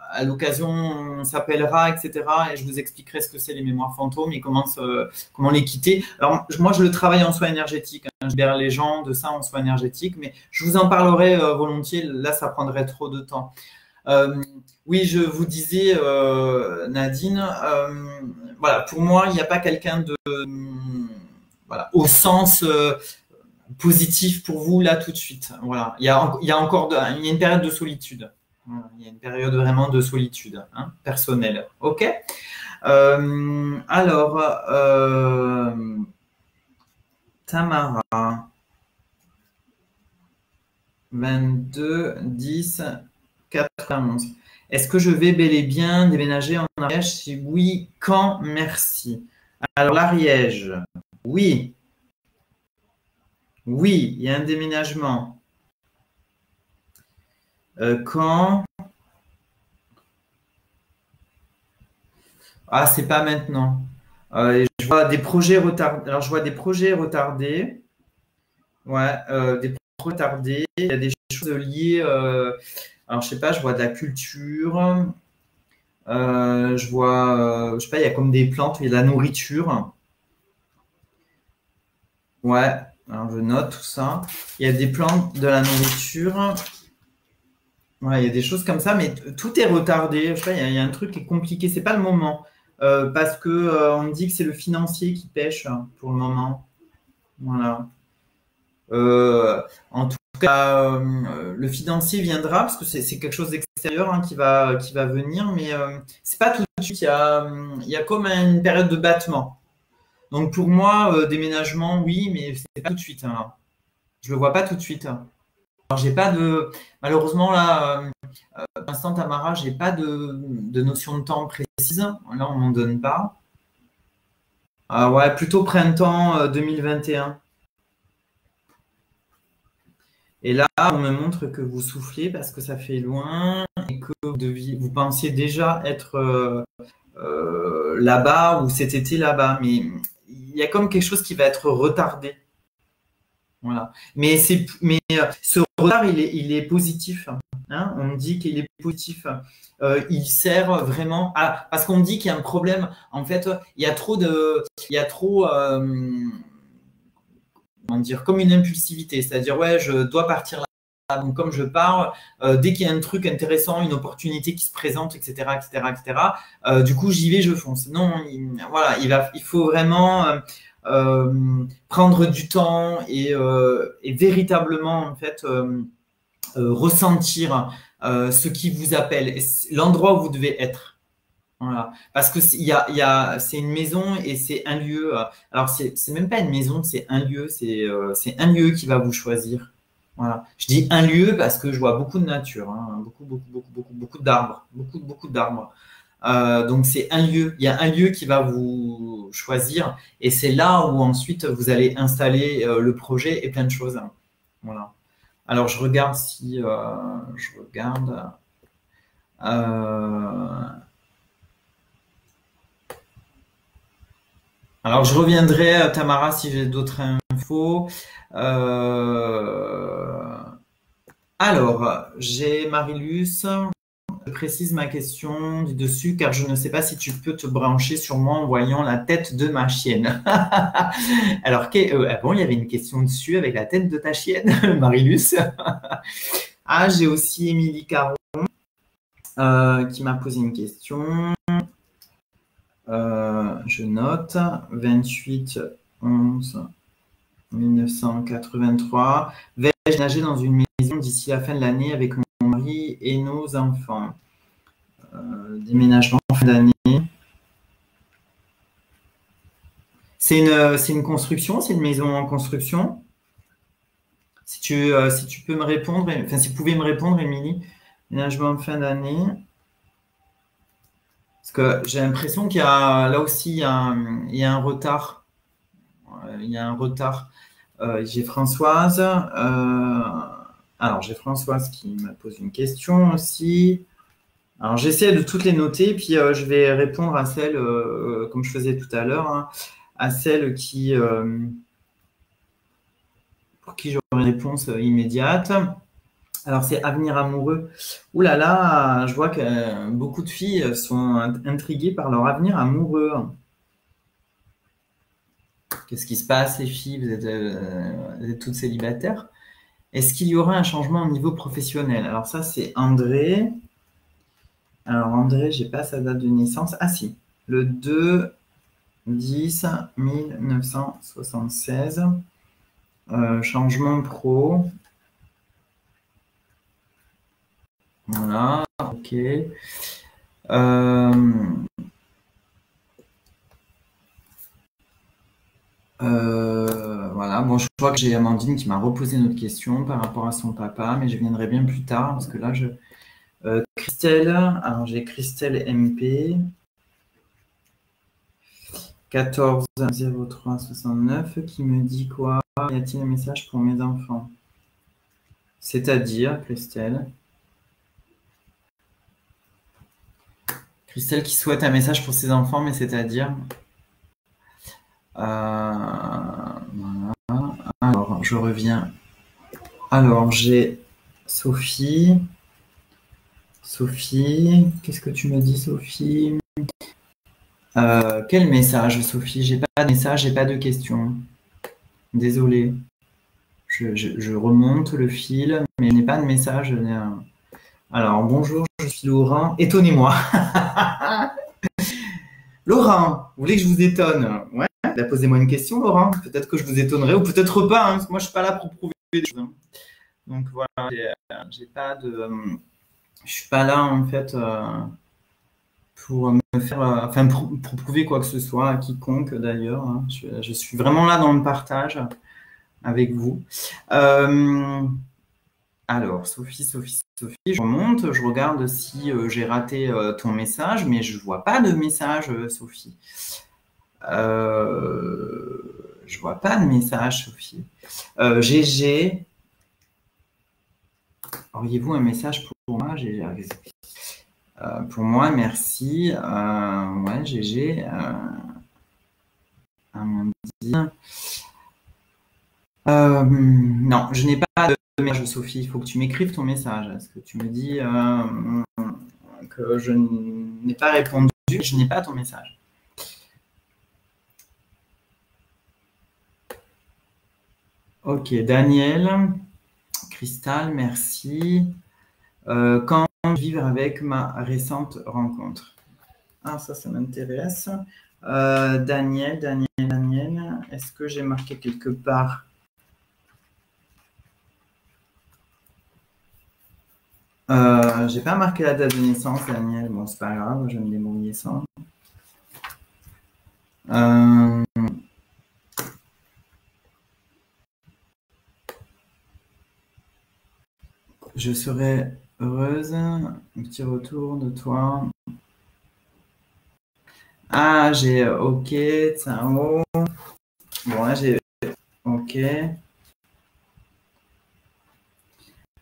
à l'occasion on s'appellera, etc. et je vous expliquerai ce que c'est les mémoires fantômes et comment les quitter. Alors moi je le travaille en soins énergétiques, hein, je libère les gens de ça en soins énergétiques, mais je vous en parlerai volontiers, là ça prendrait trop de temps. Oui, je vous disais, Nadine, voilà, pour moi il n'y a pas quelqu'un de voilà, au sens positif pour vous là tout de suite. Voilà, il y a encore il y a une période de solitude. Voilà, il y a une période vraiment de solitude, hein, personnelle. Ok. Alors, Tamara, 22 10 91. Est-ce que je vais bel et bien déménager en Ariège? Si oui, quand? Merci. Alors l'Ariège, oui. Oui, il y a un déménagement. Quand? Ah, c'est pas maintenant. Je vois des projets retardés. Alors, je vois des projets retardés. Ouais, des projets retardés. Il y a des choses liées. Alors, je sais pas, je vois de la culture. Je vois, je sais pas, il y a comme des plantes, il y a de la nourriture. Ouais, alors je note tout ça. Il y a des plantes, de la nourriture. Ouais, il y a des choses comme ça, mais tout est retardé. Je sais pas, il y a un truc qui est compliqué. C'est pas le moment. Parce que on me dit que c'est le financier qui pêche pour le moment. Voilà. En tout cas, le financier viendra parce que c'est quelque chose d'extérieur, hein, qui va venir, mais c'est pas tout de suite. Il y a comme une période de battement. Donc pour moi, déménagement, oui, mais c'est pas tout de suite, hein. Je le vois pas tout de suite. Alors j'ai pas de, malheureusement là, pour l'instant Tamara, j'ai pas de notion de temps précise. Là, on m'en donne pas. Ah ouais, plutôt printemps 2021. Et là, on me montre que vous souffliez parce que ça fait loin et que vous pensiez déjà être là-bas ou cet été là-bas. Mais il y a comme quelque chose qui va être retardé. Voilà. Mais ce retard, il est positif. Hein, on me dit qu'il est positif. Il sert vraiment à… Parce qu'on me dit qu'il y a un problème. En fait, il y a trop comment dire, comme une impulsivité. C'est-à-dire, ouais, je dois partir là. Donc, comme je pars, dès qu'il y a un truc intéressant, une opportunité qui se présente, etc., etc., etc., du coup, j'y vais, je fonce. Non, voilà, il faut vraiment prendre du temps et véritablement, en fait, ressentir ce qui vous appelle, l'endroit où vous devez être. Voilà. Parce que c'est une maison et c'est un lieu. Alors, c'est même pas une maison, c'est un lieu. C'est un lieu qui va vous choisir. Voilà. Je dis un lieu parce que je vois beaucoup de nature, hein, beaucoup d'arbres, beaucoup d'arbres. Donc, c'est un lieu. Il y a un lieu qui va vous choisir et c'est là où ensuite vous allez installer le projet et plein de choses. Voilà. Alors, je regarde si je regarde. Alors, je reviendrai, Tamara, si j'ai d'autres infos. Alors, j'ai Marilus. Je précise ma question du dessus car je ne sais pas si tu peux te brancher sur moi en voyant la tête de ma chienne. Alors, ah bon, il y avait une question dessus avec la tête de ta chienne, Marilus. Ah, j'ai aussi Émilie Caron qui m'a posé une question. Je note 28 11 1983. Vais-je nager dans une maison d'ici la fin de l'année avec mon mari et nos enfants? Déménagement fin d'année. C'est une construction, c'est une maison en construction. Si tu peux me répondre, enfin si vous pouvez me répondre, Émilie, déménagement fin d'année. Parce que j'ai l'impression qu'il y a là aussi il y a un retard. Il y a un retard. J'ai Françoise. Alors j'ai Françoise qui me pose une question aussi. Alors j'essaie de toutes les noter, puis je vais répondre à celles, comme je faisais tout à l'heure, hein, à celles pour qui j'aurai une réponse immédiate. Alors c'est avenir amoureux. Ouh là là, je vois que beaucoup de filles sont intriguées par leur avenir amoureux. Qu'est-ce qui se passe, les filles? Vous êtes toutes célibataires? Est-ce qu'il y aura un changement au niveau professionnel? Alors ça, c'est André. Alors André, j'ai pas sa date de naissance. Ah si, le 2/10/1976. Changement pro. Voilà, ok. Voilà, bon, je crois que j'ai Amandine qui m'a reposé une autre question par rapport à son papa, mais je viendrai bien plus tard parce que là, Christelle, alors j'ai Christelle MP, 14/03/69, qui me dit quoi? Y a-t-il un message pour mes enfants? C'est-à-dire, Christelle? Christelle qui souhaite un message pour ses enfants, mais c'est-à-dire? Voilà. Alors, je reviens. Alors, j'ai Sophie. Sophie, qu'est-ce que tu me dis, Sophie? Quel message, Sophie? J'ai pas de message, j'ai pas de question. Désolée. Je remonte le fil, mais je n'ai pas de message. Alors, bonjour, je suis Laurent. Étonnez-moi. Laurent, vous voulez que je vous étonne? Ouais, posez-moi une question, Laurent. Peut-être que je vous étonnerai, ou peut-être pas, hein, parce que moi, je suis pas là pour prouver des choses. Hein. Donc voilà, j'ai pas de. Je suis pas là, en fait, pour me faire. Enfin, pour prouver quoi que ce soit à quiconque, d'ailleurs. Hein. Je suis vraiment là dans le partage avec vous. Alors, Sophie, je remonte, je regarde si j'ai raté ton message, mais je vois pas de message, Sophie. Je vois pas de message, Sophie. GG, auriez-vous un message pour moi? GG, pour moi, merci. Ouais, GG. Amandine. Non, je n'ai pas de message, Sophie. Il faut que tu m'écrives ton message. Est-ce que tu me dis que je n'ai pas répondu? Je n'ai pas ton message. Ok, Daniel, Cristal, merci. Quand vivre avec ma récente rencontre? Ah, ça m'intéresse. Daniel, est-ce que j'ai marqué quelque part? J'ai pas marqué la date de naissance, Daniel. Bon, c'est pas grave, je vais me débrouiller sans. Je serais heureuse. Un petit retour de toi. Ah, j'ai OK, Tsao. Bon, là, j'ai OK.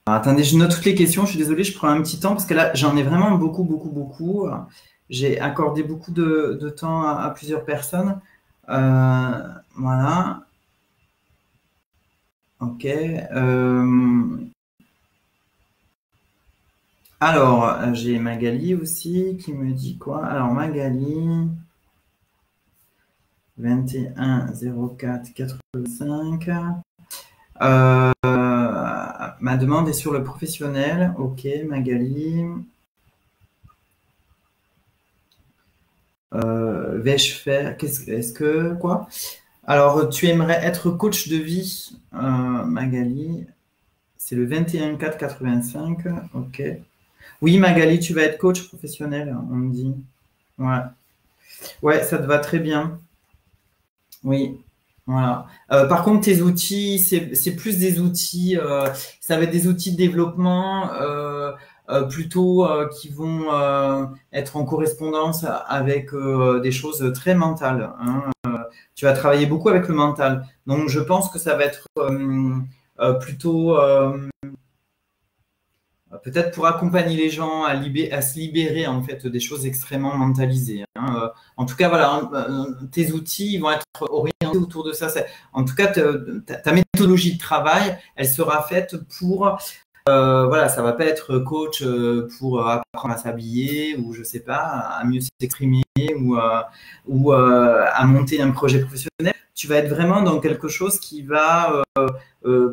Alors, attendez, je note toutes les questions. Je suis désolée, je prends un petit temps parce que là, j'en ai vraiment beaucoup. J'ai accordé beaucoup de temps à plusieurs personnes. Voilà. OK. Alors, j'ai Magali aussi qui me dit quoi? Alors, Magali, 21 04 85. Ma demande est sur le professionnel. Ok, Magali. Vais-je faire? Est-ce que quoi? Alors, tu aimerais être coach de vie, Magali. C'est le 21 4 85. Ok. Oui, Magali, tu vas être coach professionnel, on me dit. Ouais. Ouais, ça te va très bien. Oui. Voilà. Par contre, tes outils, c'est plus des outils, ça va être des outils de développement plutôt qui vont être en correspondance avec des choses très mentales, hein. Tu vas travailler beaucoup avec le mental. Donc, je pense que ça va être plutôt peut-être pour accompagner les gens à se libérer en fait des choses extrêmement mentalisées, hein. En tout cas, voilà, tes outils vont être orientés autour de ça. En tout cas, ta méthodologie de travail, elle sera faite pour voilà, ça va pas être coach pour apprendre à s'habiller ou je sais pas, à mieux s'exprimer ou à monter un projet professionnel. Tu vas être vraiment dans quelque chose qui va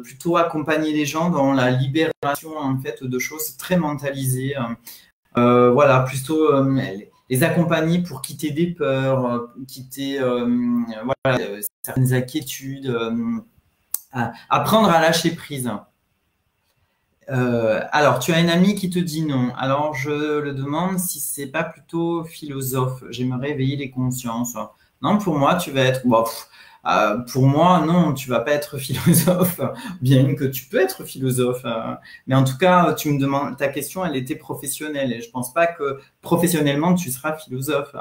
plutôt accompagner les gens dans la libération en fait de choses très mentalisées. Voilà, plutôt les accompagner pour quitter des peurs, quitter voilà, certaines inquiétudes, apprendre à lâcher prise. Alors, tu as une amie qui te dit non. Alors, je le demande si c'est pas plutôt philosophe. J'aimerais éveiller les consciences. Non, pour moi, tu vas être. Bon, pour moi, non, tu vas pas être philosophe, bien que tu peux être philosophe. Mais en tout cas, tu me demandes. Ta question, elle était professionnelle, et je pense pas que professionnellement tu seras philosophe.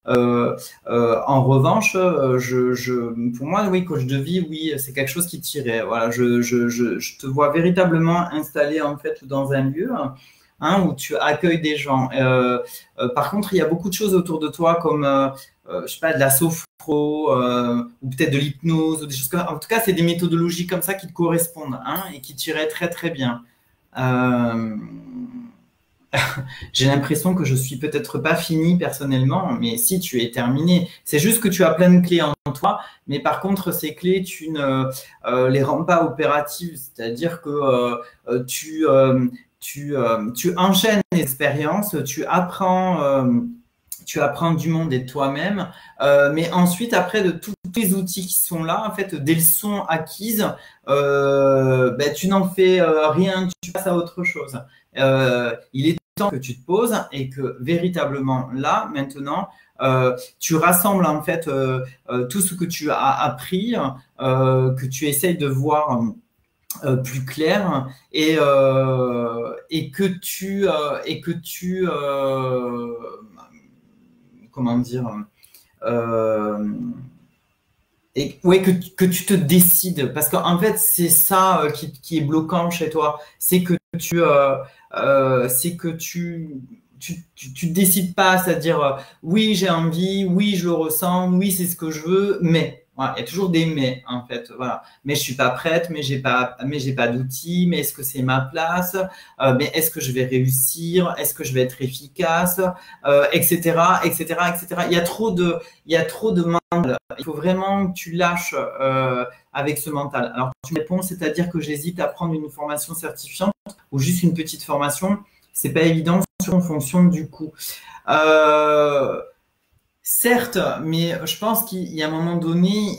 En revanche, pour moi, oui, coach de vie, oui, c'est quelque chose qui tirait. Voilà, je te vois véritablement installé en fait dans un lieu, hein, où tu accueilles des gens. Par contre, il y a beaucoup de choses autour de toi, comme je sais pas, de la sophro ou peut-être de l'hypnose ou des choses comme ça. En tout cas, c'est des méthodologies comme ça qui te correspondent, hein, et qui tiraient très très bien. J'ai l'impression que je suis peut-être pas fini personnellement, mais si tu es terminé, c'est juste que tu as plein de clés en toi, mais par contre ces clés tu ne les rends pas opératives, c'est-à-dire que tu enchaînes les expériences, tu apprends du monde et de toi-même, mais ensuite après de tous les outils qui sont là, en fait des leçons acquises, ben, tu n'en fais rien, tu passes à autre chose. Il est temps que tu te poses et que véritablement là maintenant tu rassembles en fait tout ce que tu as appris, que tu essayes de voir plus clair et que tu comment dire et ouais, que tu te décides, parce qu'en fait c'est ça qui est bloquant chez toi, c'est que tu tu te décides pas, c'est-à-dire oui, j'ai envie, oui, je le ressens, oui, c'est ce que je veux, mais voilà, il y a toujours des mais en fait, voilà. Mais je suis pas prête, mais j'ai pas d'outils, mais est-ce que c'est ma place? Mais est-ce que je vais réussir? Est-ce que je vais être efficace? Etc., etc., etc. Il y a trop de mental. Il faut vraiment que tu lâches avec ce mental. Alors tu me réponds, c'est-à-dire que j'hésite à prendre une formation certifiante ou juste une petite formation. C'est pas évident en fonction du coût. Certes, mais je pense qu'il y a un moment donné,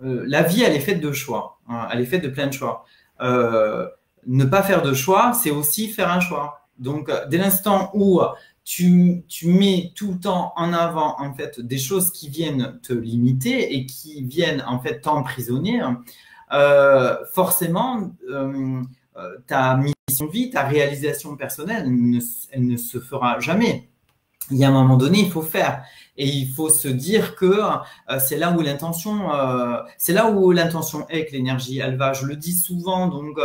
la vie, elle est faite de choix. Hein, elle est faite de plein de choix. Ne pas faire de choix, c'est aussi faire un choix. Donc, dès l'instant où tu mets tout le temps en avant en fait des choses qui viennent te limiter et qui viennent en fait t'emprisonner, forcément, ta mission de vie, ta réalisation personnelle, elle ne se fera jamais. Il y a un moment donné, il faut faire. Et il faut se dire que c'est là où l'intention est, que l'énergie, elle va. Je le dis souvent. Donc,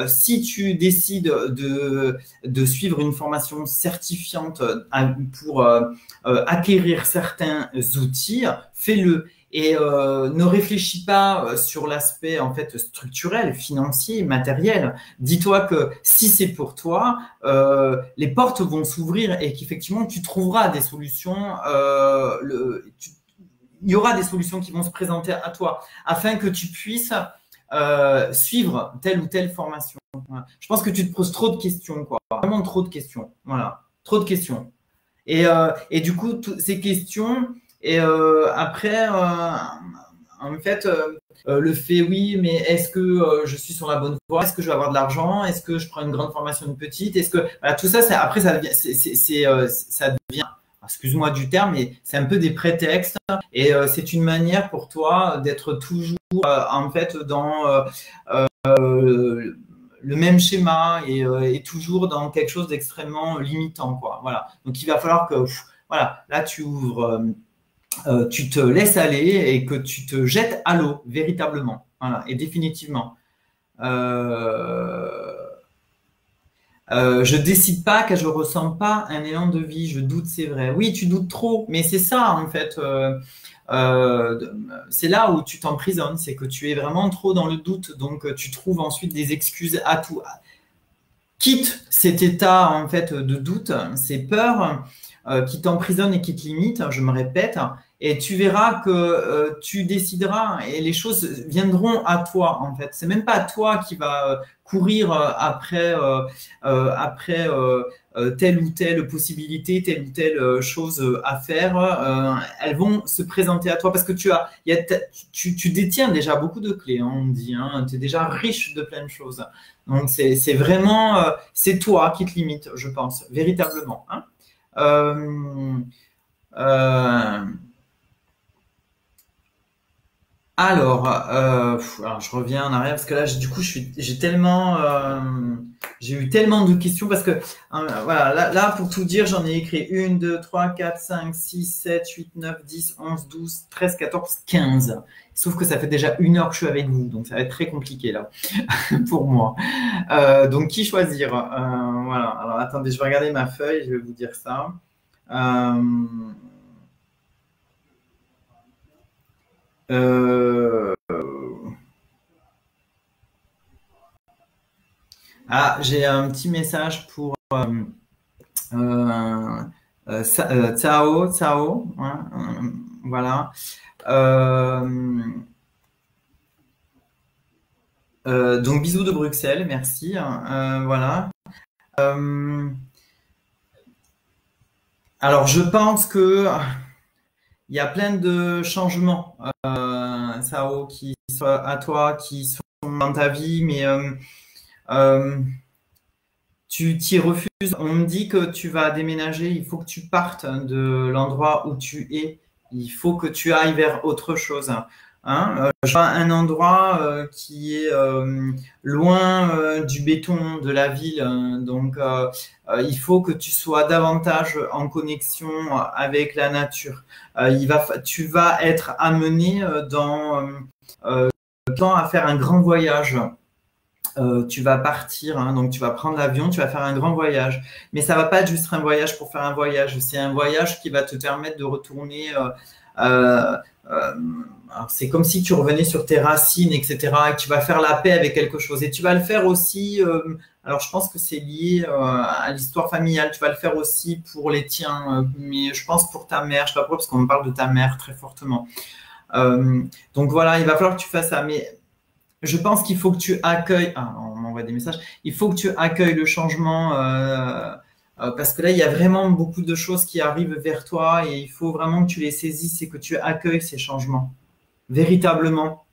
si tu décides de suivre une formation certifiante pour acquérir certains outils, fais-le. Et ne réfléchis pas sur l'aspect en fait structurel, financier, matériel. Dis-toi que si c'est pour toi, les portes vont s'ouvrir et qu'effectivement tu trouveras des solutions. Il y aura des solutions qui vont se présenter à toi afin que tu puisses suivre telle ou telle formation. Voilà. Je pense que tu te poses trop de questions, quoi. Vraiment trop de questions. Voilà, trop de questions. Et du coup, ces questions. Et après, en fait, le fait, oui, mais est-ce que je suis sur la bonne voie? Est-ce que je vais avoir de l'argent? Est-ce que je prends une grande formation, une petite? Est-ce que voilà, tout ça, après, ça devient, ça devient, excuse-moi du terme, mais c'est un peu des prétextes. Et c'est une manière pour toi d'être toujours en fait dans le même schéma et toujours dans quelque chose d'extrêmement limitant, quoi. Voilà. Donc, il va falloir que, voilà, là, tu ouvres. Tu te laisses aller et que tu te jettes à l'eau, véritablement. Voilà, et définitivement. Je décide pas car je ressens pas un élan de vie. Je doute, c'est vrai. Oui, tu doutes trop, mais c'est ça en fait. C'est là où tu t'emprisonnes, c'est que tu es vraiment trop dans le doute, donc tu trouves ensuite des excuses à tout. Quitte cet état en fait de doute, ces peurs qui t'emprisonnent et qui te limitent, je me répète, et tu verras que tu décideras et les choses viendront à toi en fait. C'est même pas à toi qui va courir après telle ou telle possibilité, telle ou telle chose à faire. Elles vont se présenter à toi parce que tu détiens déjà beaucoup de clés, hein, on dit. Hein, tu es déjà riche de plein de choses. Donc c'est vraiment c'est toi qui te limites, je pense, véritablement. Hein. Alors, je reviens en arrière parce que là, du coup, j'ai tellement, j'ai eu tellement de questions parce que, voilà, là, pour tout dire, j'en ai écrit 1, 2, 3, 4, 5, 6, 7, 8, 9, 10, 11, 12, 13, 14, 15. Sauf que ça fait déjà 1 heure que je suis avec vous, donc ça va être très compliqué là, pour moi. Donc, qui choisir? Voilà, alors attendez, je vais regarder ma feuille, je vais vous dire ça. J'ai un petit message pour Tsao, Tsao, hein, voilà. Donc bisous de Bruxelles, merci. Voilà. Alors je pense que il y a plein de changements, Sao, qui sont à toi, qui sont dans ta vie, mais tu t'y refuses. On me dit que tu vas déménager, il faut que tu partes de l'endroit où tu es. Il faut que tu ailles vers autre chose. Hein, je vois un endroit qui est loin du béton de la ville, donc il faut que tu sois davantage en connexion avec la nature. Tu vas être amené dans à faire un grand voyage tu vas partir, hein, donc tu vas prendre l'avion, tu vas faire un grand voyage. Mais ça va pas être juste un voyage pour faire un voyage, c'est un voyage qui va te permettre de retourner. Euh, euh, alors c'est comme si tu revenais sur tes racines, etc. Et que tu vas faire la paix avec quelque chose. Et tu vas le faire aussi. Alors je pense que c'est lié à l'histoire familiale. Tu vas le faire aussi pour les tiens, mais je pense pour ta mère. Je sais pas pourquoi parce qu'on me parle de ta mère très fortement. Euh, donc voilà, il va falloir que tu fasses ça. Mais je pense qu'il faut que tu accueilles. Ah, on m'envoie des messages. Il faut que tu accueilles le changement parce que là, il y a vraiment beaucoup de choses qui arrivent vers toi et il faut vraiment que tu les saisisses et que tu accueilles ces changements véritablement.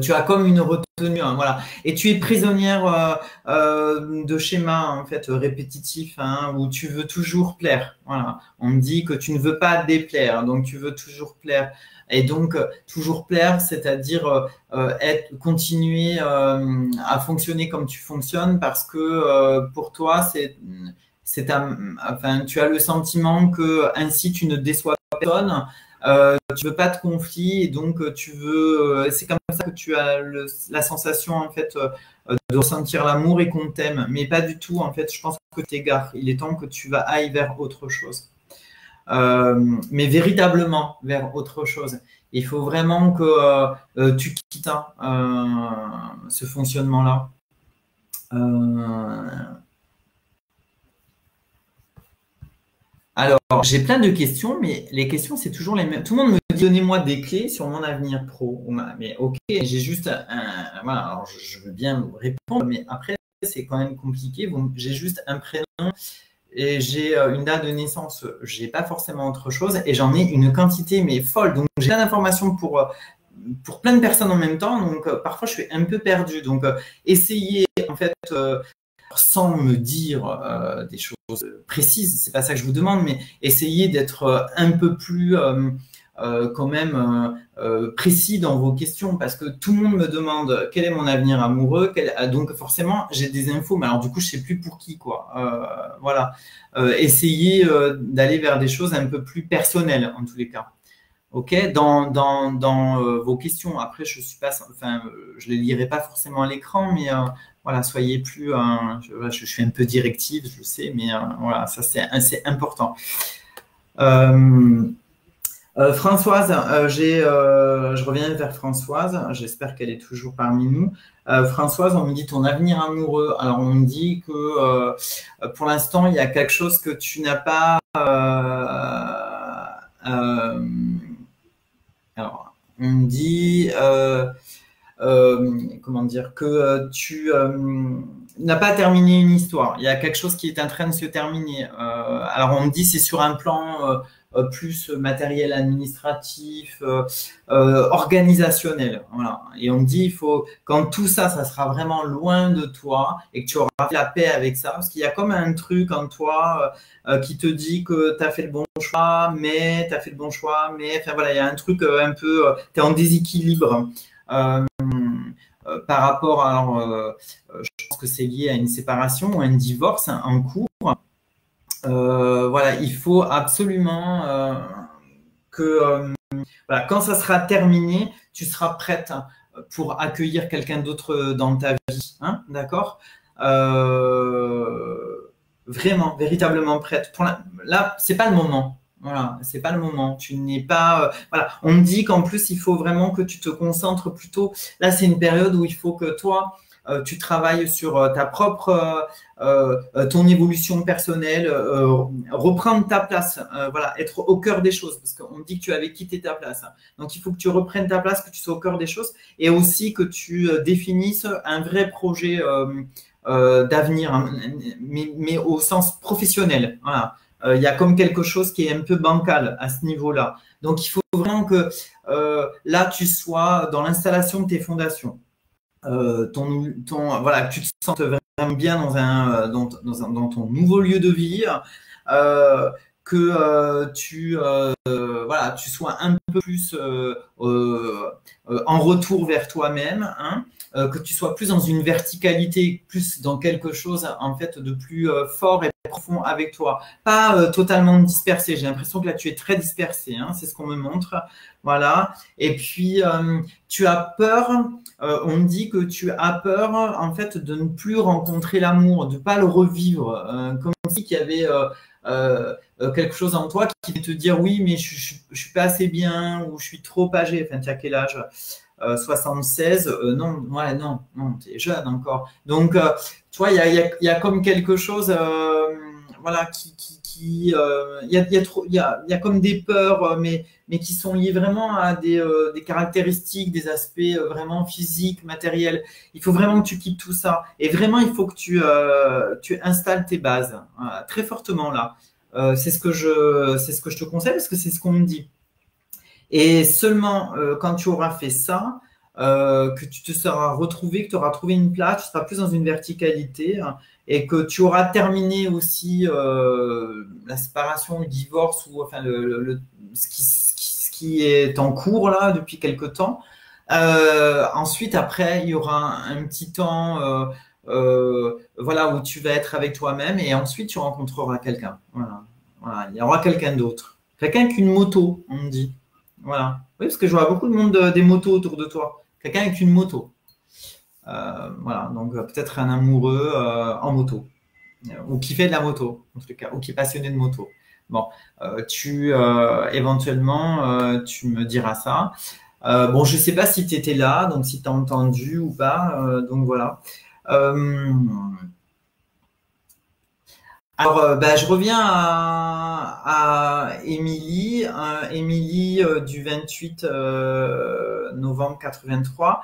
Tu as comme une retenue, hein, voilà. Et tu es prisonnière de schémas en fait répétitifs, hein, où tu veux toujours plaire. Voilà. On me dit que tu ne veux pas déplaire, donc tu veux toujours plaire. Et donc toujours plaire, c'est-à-dire continuer à fonctionner comme tu fonctionnes, parce que pour toi enfin, tu as le sentiment que ainsi tu ne déçois personne. Tu veux pas de conflit et donc tu veux. C'est comme ça que tu as la sensation en fait de ressentir l'amour et qu'on t'aime, mais pas du tout en fait. Je pense que tu t'égares. Il est temps que tu ailles vers autre chose, mais véritablement vers autre chose. Il faut vraiment que tu quittes hein, ce fonctionnement-là. Alors, j'ai plein de questions, mais les questions, c'est toujours les mêmes. Tout le monde me dit, donnez-moi des clés sur mon avenir pro. Mais ok, j'ai juste voilà, alors je veux bien vous répondre, mais après, c'est quand même compliqué. J'ai juste un prénom et j'ai une date de naissance. J'ai pas forcément autre chose et j'en ai une quantité, mais folle. Donc, j'ai plein d'informations pour plein de personnes en même temps. Donc, parfois, je suis un peu perdue. Donc, essayez, en fait, sans me dire des choses précises, c'est pas ça que je vous demande, mais essayez d'être un peu plus quand même précis dans vos questions, parce que tout le monde me demande quel est mon avenir amoureux, donc forcément j'ai des infos, mais alors du coup je sais plus pour qui quoi. Voilà, essayez d'aller vers des choses un peu plus personnelles en tous les cas. Ok, dans vos questions. Après, je suis pas, enfin, je les lirai pas forcément à l'écran, mais voilà, soyez plus. Je suis un peu directive, je sais, mais voilà, ça c'est important. Françoise, je reviens vers Françoise. J'espère qu'elle est toujours parmi nous. Françoise, on me dit ton avenir amoureux. Alors, on me dit que pour l'instant, il y a quelque chose que tu n'as pas. Alors, on me dit, comment dire, que tu n'as pas terminé une histoire. Il y a quelque chose qui est en train de se terminer. Alors, on me dit c'est sur un plan plus matériel, administratif, organisationnel. Voilà. Et on me dit, il faut, quand tout ça, ça sera vraiment loin de toi et que tu auras fait la paix avec ça, parce qu'il y a comme un truc en toi qui te dit que tu as fait le bon choix, mais tu as fait le bon choix, mais enfin voilà, il y a un truc un peu, tu es en déséquilibre. Par rapport à, alors, je pense que c'est lié à une séparation ou à un divorce en cours. Voilà, il faut absolument que voilà, quand ça sera terminé, tu seras prête pour accueillir quelqu'un d'autre dans ta vie, hein, d'accord? Vraiment, véritablement prête. Là, c'est pas le moment. Voilà, c'est pas le moment. Tu n'es pas. Voilà, on me dit qu'en plus, il faut vraiment que tu te concentres plutôt. Là, c'est une période où il faut que toi, tu travailles sur ta propre, ton évolution personnelle, reprendre ta place, voilà, être au cœur des choses, parce qu'on me dit que tu avais quitté ta place. Donc, il faut que tu reprennes ta place, que tu sois au cœur des choses, et aussi que tu définisses un vrai projet d'avenir, hein, mais au sens professionnel. Voilà. Il y a comme quelque chose qui est un peu bancal à ce niveau-là. Donc, il faut vraiment que là, tu sois dans l'installation de tes fondations. Voilà, que tu te sentes vraiment bien dans ton nouveau lieu de vie, que voilà, tu sois un peu plus en retour vers toi-même, hein, que tu sois plus dans une verticalité, plus dans quelque chose en fait de plus fort et profond avec toi. Pas totalement dispersé. J'ai l'impression que là tu es très dispersé, hein, c'est ce qu'on me montre. Voilà. Et puis tu as peur. On me dit que tu as peur en fait de ne plus rencontrer l'amour, de ne pas le revivre, comme si qu'il y avait quelque chose en toi qui va te dire oui, mais je suis pas assez bien ou je suis trop âgé. Enfin, tu as quel âge? 76, non, ouais, non, tu es jeune encore. Donc, tu vois, il y a comme quelque chose, voilà, il y a comme des peurs, mais qui sont liées vraiment à des caractéristiques, des aspects vraiment physiques, matériels. Il faut vraiment que tu quittes tout ça. Et vraiment, il faut que tu installes tes bases, très fortement là. C'est ce que je te conseille parce que c'est ce qu'on me dit. Et seulement quand tu auras fait ça, que tu te seras retrouvé, que tu auras trouvé une place, tu seras plus dans une verticalité, hein, et que tu auras terminé aussi la séparation, le divorce ou enfin ce qui est en cours là depuis quelque temps. Ensuite, après, il y aura un petit temps voilà, où tu vas être avec toi-même et ensuite tu rencontreras quelqu'un. Voilà. Voilà. Il y aura quelqu'un d'autre. Quelqu'un avec une moto, on me dit. Voilà. Oui, parce que je vois beaucoup de monde des motos autour de toi. Quelqu'un avec une moto. Voilà. Donc, peut-être un amoureux en moto. Ou qui fait de la moto, en tout cas. Ou qui est passionné de moto. Bon. Éventuellement, tu me diras ça. Bon, je ne sais pas si tu étais là, donc si tu as entendu ou pas. Donc, voilà. Alors, bah, je reviens à Émilie, Émilie du 28 novembre 83,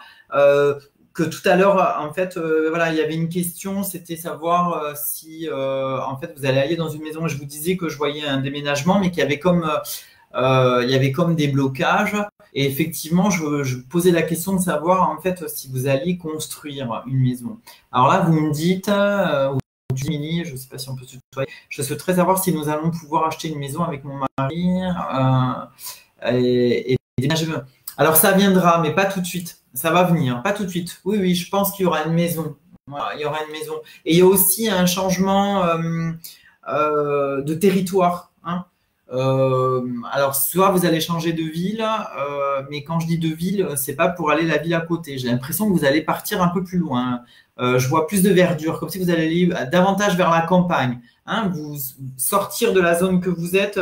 que tout à l'heure, en fait, voilà, il y avait une question, c'était savoir si, en fait, vous allez aller dans une maison. Je vous disais que je voyais un déménagement, mais qu'il y avait il y avait comme des blocages. Et effectivement, je posais la question de savoir, en fait, si vous alliez construire une maison. Alors là, vous me dites, Émilie, je ne sais pas si on peut se tutoyer. Je souhaiterais savoir si nous allons pouvoir acheter une maison avec mon mari et déménager. Alors ça viendra, mais pas tout de suite. Ça va venir, pas tout de suite. Oui, oui, je pense qu'il y aura une maison. Voilà, il y aura une maison. Et il y a aussi un changement de territoire, hein. Alors, soit vous allez changer de ville, mais quand je dis de ville, c'est pas pour aller la ville à côté. J'ai l'impression que vous allez partir un peu plus loin. Je vois plus de verdure, comme si vous allez davantage vers la campagne, hein, vous sortir de la zone que vous êtes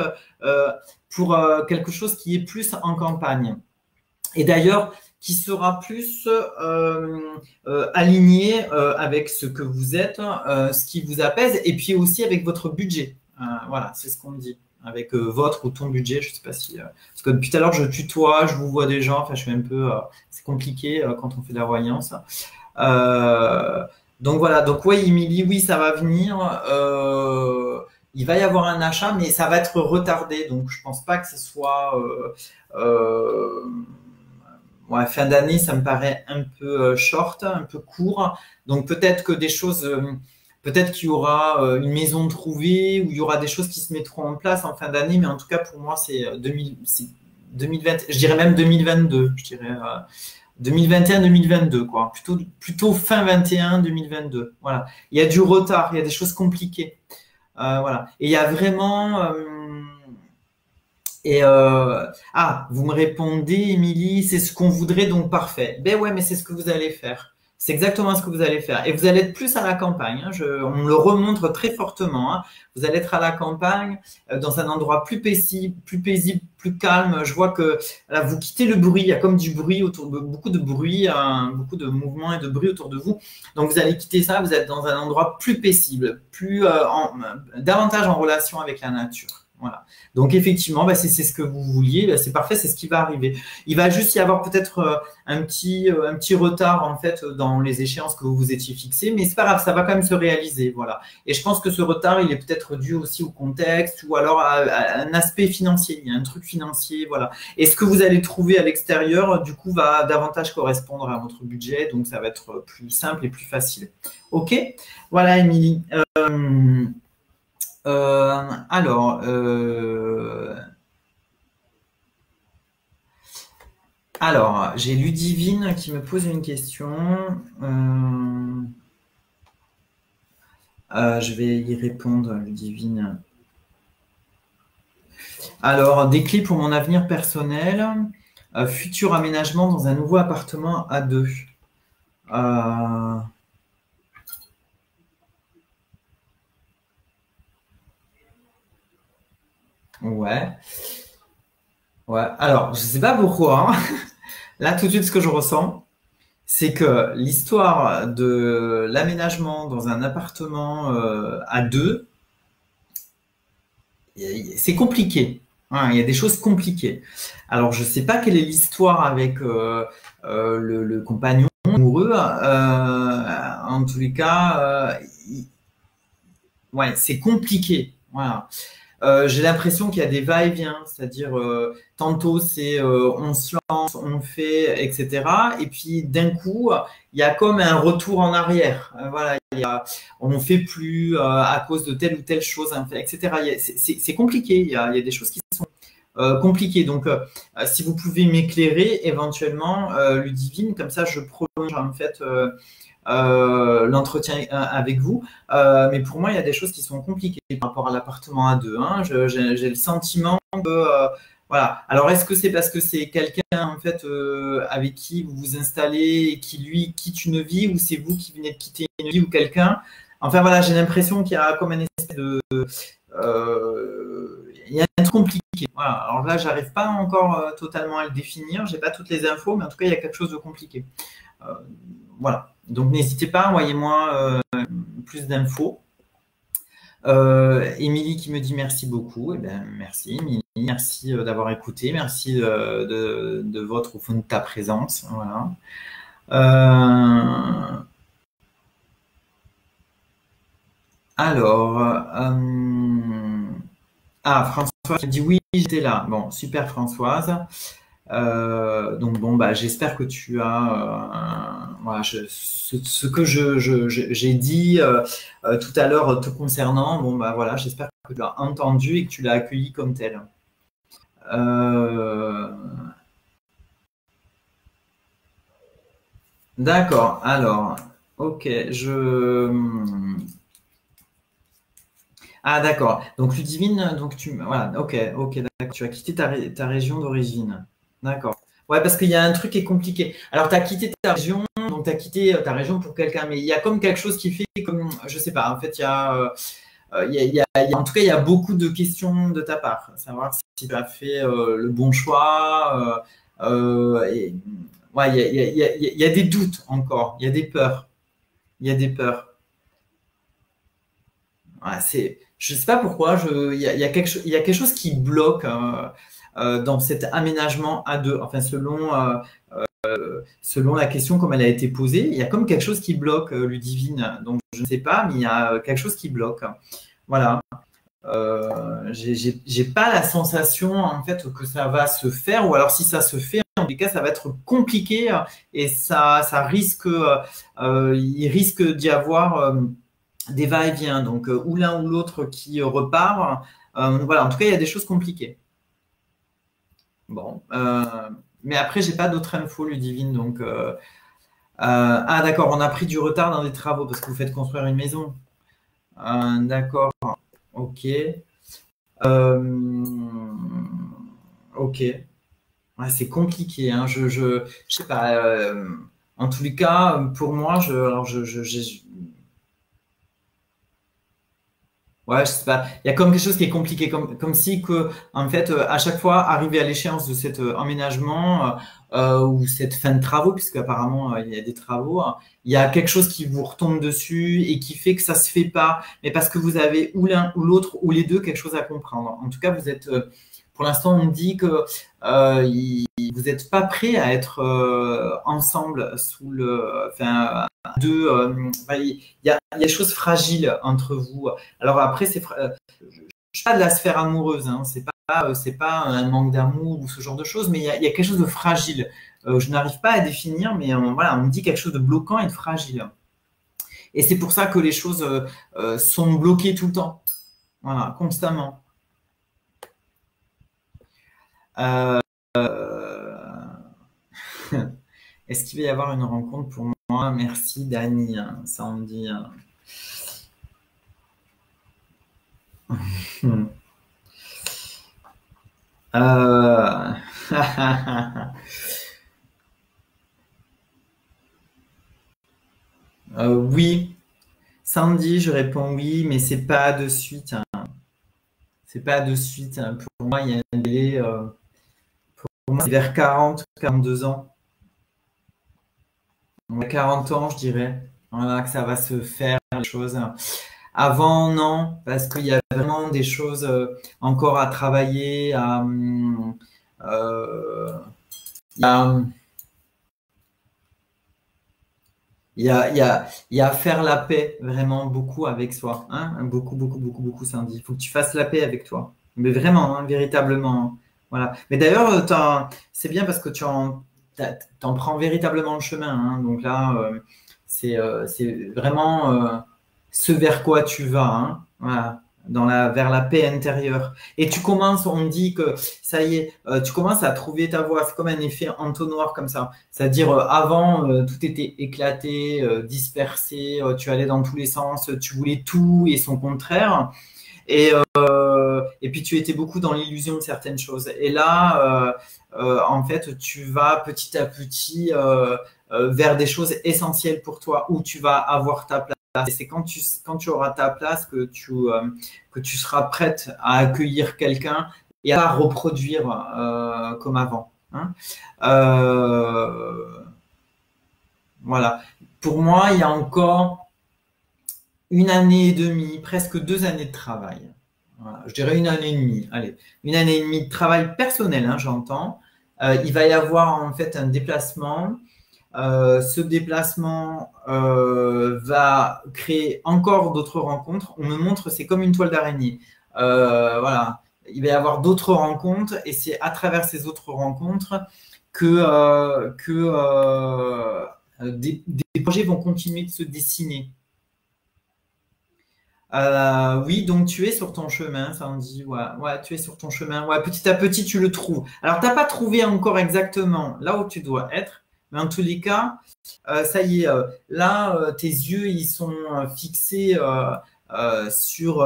pour quelque chose qui est plus en campagne. Et d'ailleurs, qui sera plus aligné avec ce que vous êtes, ce qui vous apaise, et puis aussi avec votre budget. Voilà, c'est ce qu'on me dit. Avec votre ou ton budget, je ne sais pas si. Parce que depuis tout à l'heure, je tutoie, je vous vois des gens, enfin, je suis un peu. C'est compliqué quand on fait de la voyance. Donc voilà, donc oui, Émilie, oui, ça va venir. Il va y avoir un achat, mais ça va être retardé. Donc je pense pas que ce soit ouais, fin d'année, ça me paraît un peu short, un peu court. Donc peut-être que des choses, peut-être qu'il y aura une maison trouvée ou il y aura des choses qui se mettront en place en fin d'année. Mais en tout cas, pour moi, c'est 2020, je dirais même 2022. Je dirais 2021-2022, quoi. Plutôt fin 21, 2022. Voilà. Il y a du retard, il y a des choses compliquées. Voilà. Et il y a vraiment. Vous me répondez, Émilie, c'est ce qu'on voudrait, donc parfait. Ben ouais, mais c'est ce que vous allez faire. C'est exactement ce que vous allez faire. Et vous allez être plus à la campagne, hein. On me le remontre très fortement, hein. Vous allez être à la campagne, dans un endroit plus paisible, plus calme. Je vois que là, vous quittez le bruit. Il y a comme du bruit autour de beaucoup de bruit, hein, beaucoup de mouvements et de bruit autour de vous. Donc vous allez quitter ça. Vous êtes dans un endroit plus paisible, davantage en relation avec la nature. Voilà. Donc effectivement, bah, c'est ce que vous vouliez, bah, c'est parfait, c'est ce qui va arriver. Il va juste y avoir peut-être un petit retard en fait dans les échéances que vous vous étiez fixées, mais c'est pas grave, ça va quand même se réaliser, voilà. Et je pense que ce retard, il est peut-être dû aussi au contexte ou alors à un aspect financier, il y a un truc financier, voilà. Et ce que vous allez trouver à l'extérieur, du coup, va davantage correspondre à votre budget, donc ça va être plus simple et plus facile. Ok, voilà, Émilie. Alors, Alors, j'ai Ludivine qui me pose une question. Je vais y répondre, Ludivine. Alors, des clés pour mon avenir personnel. Futur aménagement dans un nouveau appartement à deux. Ouais. Ouais. Alors, je sais pas pourquoi, hein. Là, tout de suite, ce que je ressens, c'est que l'histoire de l'aménagement dans un appartement à deux, c'est compliqué. Hein, il y a des choses compliquées. Alors, je sais pas quelle est l'histoire avec le compagnon amoureux. En tous les cas, ouais, c'est compliqué. Voilà. J'ai l'impression qu'il y a des va-et-vient, c'est-à-dire tantôt c'est on se lance, on fait, etc. Et puis d'un coup, il y a comme un retour en arrière. Voilà, on fait plus à cause de telle ou telle chose, hein, etc. C'est compliqué. Il y a des choses qui sont compliquées. Donc, si vous pouvez m'éclairer éventuellement, Ludivine, comme ça, je prolonge en fait. L'entretien avec vous. Mais pour moi, il y a des choses qui sont compliquées par rapport à l'appartement à deux. Hein. J'ai le sentiment que voilà. Alors, est-ce que c'est parce que c'est quelqu'un en fait avec qui vous vous installez et qui lui quitte une vie, ou c'est vous qui venez de quitter une vie ou quelqu'un? Enfin voilà, j'ai l'impression qu'il y a comme un espèce de il y a un truc compliqué. Voilà. Alors là, j'arrive pas encore totalement à le définir. J'ai pas toutes les infos, mais en tout cas, il y a quelque chose de compliqué. Voilà. Donc n'hésitez pas, envoyez-moi plus d'infos. Émilie qui me dit merci beaucoup. Eh bien, merci Émilie, merci d'avoir écouté, merci de votre au fond de ta présence. Voilà. Alors, Françoise qui dit oui, j'étais là. Bon, super Françoise. Donc bon, bah, j'espère que tu as voilà, ce que j'ai dit tout à l'heure te concernant. Bon, bah voilà, j'espère que tu l'as entendu et que tu l'as accueilli comme tel. D'accord. Alors, ok, ah d'accord. Donc Ludivine, donc voilà, ok, d'accord. Tu as quitté ta région d'origine. D'accord. Ouais, parce qu'il y a un truc qui est compliqué. Alors, tu as quitté ta région, donc tu as quitté ta région pour quelqu'un, mais il y a comme quelque chose qui fait comme, je sais pas, en fait, en tout cas, il y a beaucoup de questions de ta part. Savoir si tu as fait le bon choix. Ouais, il y a des doutes encore, il y a des peurs. Il y a des peurs. Ouais, je sais pas pourquoi, il y a quelque chose qui bloque dans cet aménagement à deux. Enfin, selon la question comme elle a été posée, il y a comme quelque chose qui bloque, Ludivine. Donc, je ne sais pas, mais il y a quelque chose qui bloque. Voilà. J'ai pas la sensation en fait que ça va se faire, ou alors si ça se fait, en tout cas, ça va être compliqué et ça risque, il risque d'y avoir des va-et-vient, donc ou l'un ou l'autre qui repart. Voilà, en tout cas, il y a des choses compliquées. Bon, mais après, j'ai pas d'autres infos, Ludivine, donc ah d'accord, on a pris du retard dans les travaux parce que vous faites construire une maison. D'accord, ok. Ok. Ouais, c'est compliqué, hein. Je sais pas. En tous les cas, pour moi, alors ouais, je sais pas. Il y a comme quelque chose qui est compliqué, comme si que, en fait, à chaque fois, arrivé à l'échéance de cet emménagement ou cette fin de travaux, puisque apparemment il y a des travaux, hein, il y a quelque chose qui vous retombe dessus et qui fait que ça se fait pas, mais parce que vous avez ou l'un ou l'autre ou les deux quelque chose à comprendre. En tout cas, vous êtes, pour l'instant, on me dit que vous n'êtes pas prêt à être ensemble sous enfin, deux. Enfin, il y a des choses fragiles entre vous. Alors après, je suis pas de la sphère amoureuse, hein, c'est pas un manque d'amour ou ce genre de choses, mais il y a quelque chose de fragile. Je n'arrive pas à définir, mais voilà, on me dit quelque chose de bloquant et de fragile. Et c'est pour ça que les choses sont bloquées tout le temps, voilà, constamment. Euh, Est-ce qu'il va y avoir une rencontre pour moi? Merci Dani, Sandy. Euh... oui, Sandy, je réponds oui, mais c'est pas de suite, hein. C'est pas de suite, hein. Pour moi, il y a un délai. Pour moi, c'est vers 40, 42 ans. Donc, à 40 ans, je dirais. Voilà, que ça va se faire, les choses. Avant, non, parce qu'il y a vraiment des choses encore à travailler, euh, il y a, il y a à faire la paix vraiment beaucoup avec soi, hein, beaucoup, beaucoup, beaucoup, beaucoup, Sandy. Il faut que tu fasses la paix avec toi, mais vraiment, hein, véritablement. Voilà. Mais d'ailleurs, c'est bien parce que t'en prends véritablement le chemin, hein. Donc là, c'est vraiment ce vers quoi tu vas, hein. Voilà. Vers la paix intérieure. Et tu commences, on me dit que ça y est, tu commences à trouver ta voie. C'est comme un effet entonnoir comme ça. C'est-à-dire, avant, tout était éclaté, dispersé, tu allais dans tous les sens, tu voulais tout et son contraire. Et puis, tu étais beaucoup dans l'illusion de certaines choses. Et là, en fait, tu vas petit à petit vers des choses essentielles pour toi, où tu vas avoir ta place. Et c'est quand tu auras ta place que tu seras prête à accueillir quelqu'un et à reproduire comme avant, hein. Voilà. Pour moi, il y a encore 1 année et demie, presque 2 années de travail. Voilà. Je dirais 1 année et demie. Allez, 1 année et demie de travail personnel, hein, j'entends. Il va y avoir en fait un déplacement. Ce déplacement va créer encore d'autres rencontres. On me montre, c'est comme une toile d'araignée. Voilà. Il va y avoir d'autres rencontres et c'est à travers ces autres rencontres que des projets vont continuer de se dessiner. Oui, donc tu es sur ton chemin, Sandy. Ouais, ouais, tu es sur ton chemin. Ouais, petit à petit, tu le trouves. Alors, tu n'as pas trouvé encore exactement là où tu dois être, mais en tous les cas, ça y est, là, tes yeux, ils sont fixés sur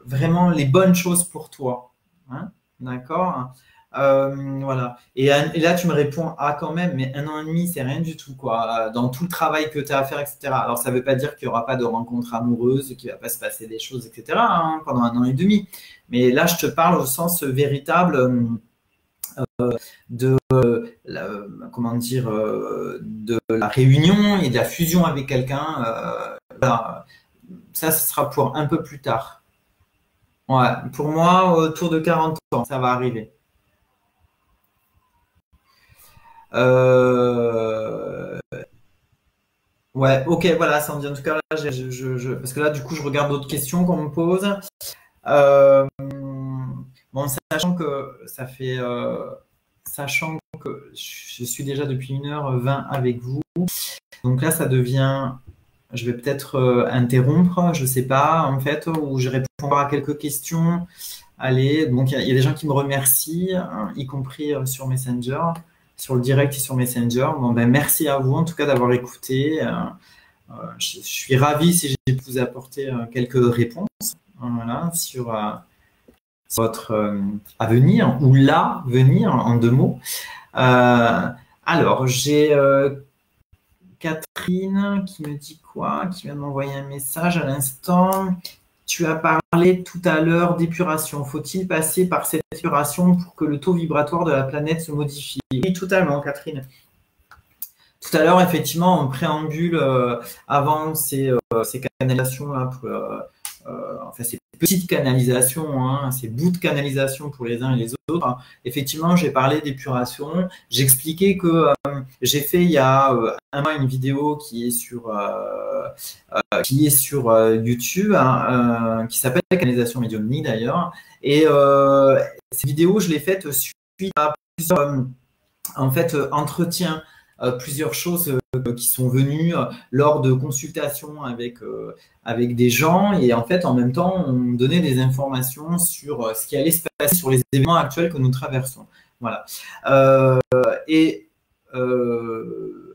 vraiment les bonnes choses pour toi, hein. D'accord? Voilà. Et là, tu me réponds, ah, quand même, mais 1 an et demi, c'est rien du tout, quoi. Dans tout le travail que tu as à faire, etc. Alors, ça ne veut pas dire qu'il n'y aura pas de rencontres amoureuses, qu'il ne va pas se passer des choses, etc., hein, pendant 1 an et demi. Mais là, je te parle au sens véritable de comment dire, de la réunion et de la fusion avec quelqu'un. Voilà. Ça, ce sera pour un peu plus tard. Ouais, pour moi, autour de 40 ans, ça va arriver. Ouais, ok, voilà, Sandy. En tout cas, là, parce que là, du coup, je regarde d'autres questions qu'on me pose. Euh, bon, sachant que je suis déjà depuis 1h20 avec vous, donc là, ça devient, je vais peut-être interrompre, je sais pas, en fait, ou je réponds à quelques questions. Allez, donc il y a des gens qui me remercient, hein, y compris sur Messenger, sur le direct et sur Messenger. Bon, ben, merci à vous, en tout cas, d'avoir écouté. Je suis ravi si j'ai pu vous apporter quelques réponses, voilà, sur votre avenir ou l'avenir en 2 mots. Alors, j'ai Catherine qui me dit quoi? Qui vient de m'envoyer un message à l'instant. Tu as parlé tout à l'heure d'épuration. Faut-il passer par cette épuration pour que le taux vibratoire de la planète se modifie? Oui, totalement, Catherine. Tout à l'heure, effectivement, en préambule, avant ces canalisations-là, enfin ces petites canalisations, hein, ces bouts de canalisation pour les uns et les autres, hein, effectivement, j'ai parlé d'épuration. J'expliquais que j'ai fait il y a un mois une vidéo qui est sur YouTube, hein, qui s'appelle Canalisation médiumnique d'ailleurs. Et cette vidéo, je l'ai faite suite à plusieurs en fait, entretiens, plusieurs choses qui sont venues lors de consultations avec des gens. Et en fait, en même temps, on me donnait des informations sur ce qui allait se passer sur les événements actuels que nous traversons. Voilà. Et une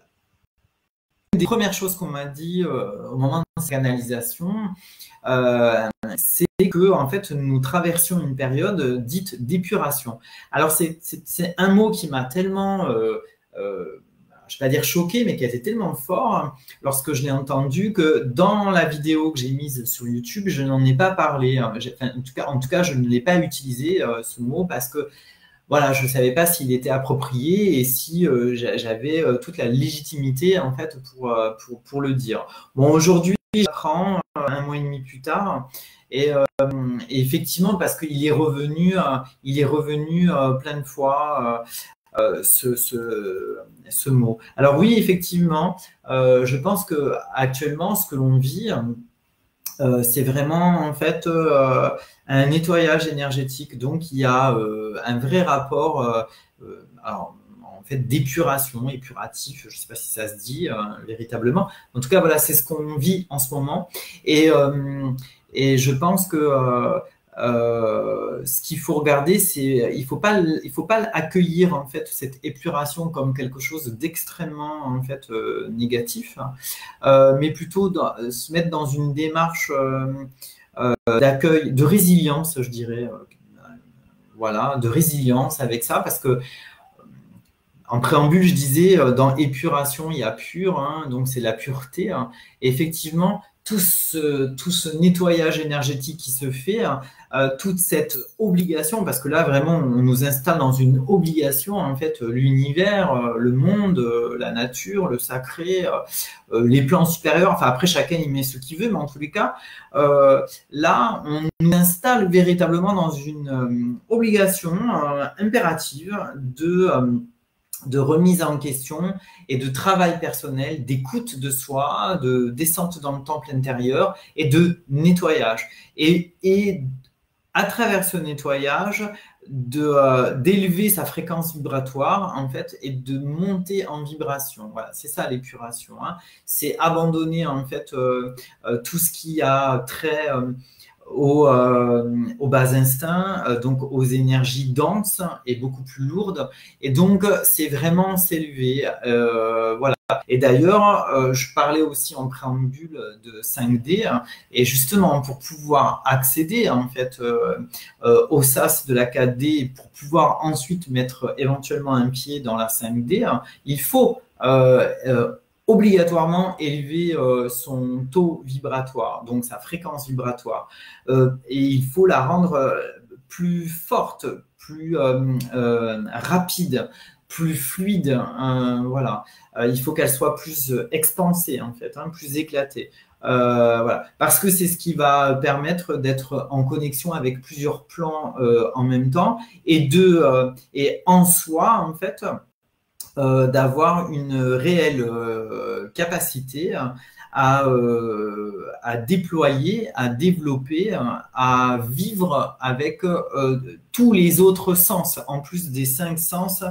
des premières choses qu'on m'a dit au moment de cette canalisation, c'est que en fait, nous traversions une période dite d'épuration. Alors, c'est un mot qui m'a tellement, je ne vais pas dire choqué, mais qui a été tellement fort lorsque je l'ai entendu que dans la vidéo que j'ai mise sur YouTube, je n'en ai pas parlé. Enfin, en tout cas, je ne l'ai pas utilisé, ce mot, parce que voilà, je ne savais pas s'il était approprié et si j'avais toute la légitimité en fait pour le dire. Bon, aujourd'hui, j'apprends un mois et demi plus tard et effectivement parce qu'il est revenu, plein de fois ce mot. Alors oui, effectivement, je pense que actuellement, ce que l'on vit, c'est vraiment en fait un nettoyage énergétique. Donc il y a un vrai rapport alors, en fait d'épuration, épuratif, je ne sais pas si ça se dit véritablement. En tout cas, voilà, c'est ce qu'on vit en ce moment. Et je pense que ce qu'il faut regarder, c'est il faut pas accueillir en fait cette épuration comme quelque chose d'extrêmement en fait négatif, mais plutôt se mettre dans une démarche d'accueil, de résilience, je dirais, voilà, de résilience avec ça, parce que en préambule, je disais, dans épuration, il y a pur, hein, donc c'est la pureté. Hein. Et effectivement, tout ce nettoyage énergétique qui se fait, hein, toute cette obligation, parce que là, vraiment, on nous installe dans une obligation, en fait, l'univers, le monde, la nature, le sacré, les plans supérieurs, enfin après, chacun y met ce qu'il veut, mais en tous les cas, là, on nous installe véritablement dans une obligation impérative de remise en question et de travail personnel, d'écoute de soi, de descente dans le temple intérieur et de nettoyage. Et à travers ce nettoyage, d'élever sa fréquence vibratoire en fait et de monter en vibration. Voilà, c'est ça l'épuration. Hein. C'est abandonner en fait tout ce qui a trait aux bas instincts, donc aux énergies denses et beaucoup plus lourdes. Et donc, c'est vraiment s'élever. Voilà. Et d'ailleurs, je parlais aussi en préambule de 5D, hein, et justement, pour pouvoir accéder en fait au SAS de la 4D, pour pouvoir ensuite mettre éventuellement un pied dans la 5D, hein, il faut obligatoirement élever son taux vibratoire, donc sa fréquence vibratoire. Et il faut la rendre plus forte, plus rapide, plus fluide. Voilà. Il faut qu'elle soit plus expansée, en fait, hein, plus éclatée. Voilà. Parce que c'est ce qui va permettre d'être en connexion avec plusieurs plans en même temps et en soi, en fait, d'avoir une réelle capacité à déployer, à développer, à vivre avec tous les autres sens, en plus des 5 sens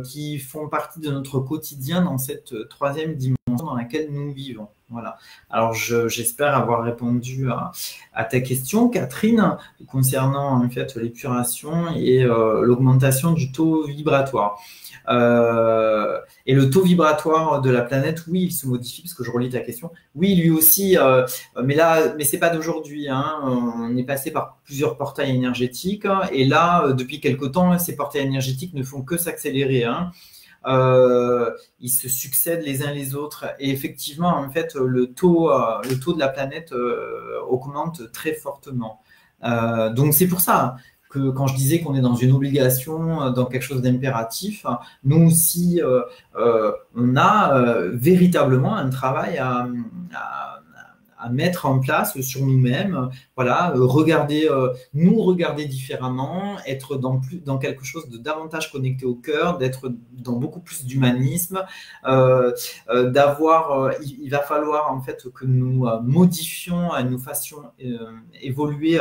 qui font partie de notre quotidien dans cette troisième dimension dans laquelle nous vivons. Voilà. Alors, j'espère avoir répondu à ta question, Catherine, concernant en fait l'épuration et l'augmentation du taux vibratoire. Et le taux vibratoire de la planète, oui, il se modifie, parce que je relis ta question. Oui, lui aussi, mais c'est pas d'aujourd'hui. Hein. On est passé par plusieurs portails énergétiques, et là, depuis quelque temps, ces portails énergétiques ne font que s'accélérer. Hein. Ils se succèdent les uns les autres, et effectivement, en fait, le taux de la planète augmente très fortement. Donc c'est pour ça que quand je disais qu'on est dans une obligation, dans quelque chose d'impératif, nous aussi, on a véritablement un travail à mettre en place sur nous-mêmes, voilà, nous regarder différemment, être dans quelque chose de davantage connecté au cœur, d'être dans beaucoup plus d'humanisme, il va falloir en fait que nous modifions, nous fassions évoluer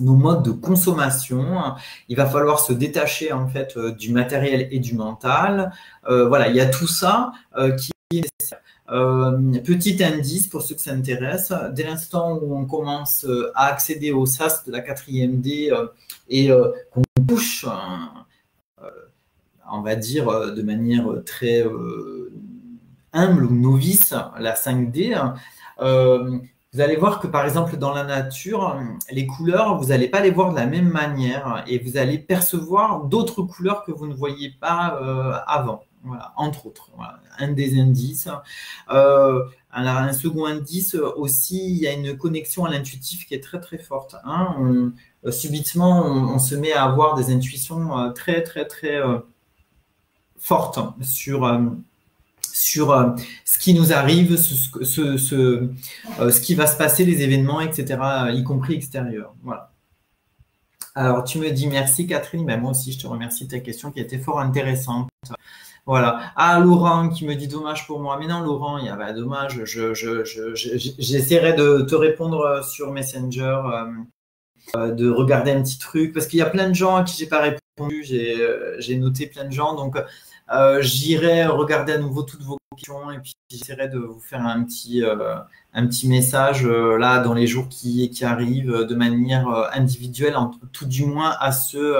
nos modes de consommation. Il va falloir se détacher en fait du matériel et du mental. Voilà, il y a tout ça qui est nécessaire. Petit indice pour ceux que ça intéresse, dès l'instant où on commence à accéder au SAS de la 4e D et qu'on touche on va dire de manière très humble ou novice, la 5D, vous allez voir que par exemple dans la nature, les couleurs, vous n'allez pas les voir de la même manière et vous allez percevoir d'autres couleurs que vous ne voyiez pas avant. Voilà, entre autres. Voilà, un des indices. Un second indice aussi, il y a une connexion à l'intuitif qui est très très forte. Hein. Subitement, on se met à avoir des intuitions très très très fortes sur ce qui nous arrive, ce qui va se passer, les événements, etc., y compris extérieurs. Voilà. Alors, tu me dis merci, Catherine. Ben, moi aussi, je te remercie de ta question qui a été fort intéressante. Voilà. Ah, Laurent qui me dit dommage pour moi. Mais non, Laurent, il y a dommage. J'essaierai de te répondre sur Messenger, de regarder un petit truc, parce qu'il y a plein de gens à qui j'ai pas répondu. J'ai noté plein de gens, donc j'irai regarder à nouveau toutes vos questions et puis j'essaierai de vous faire un petit message là dans les jours qui arrivent de manière individuelle, tout du moins à ceux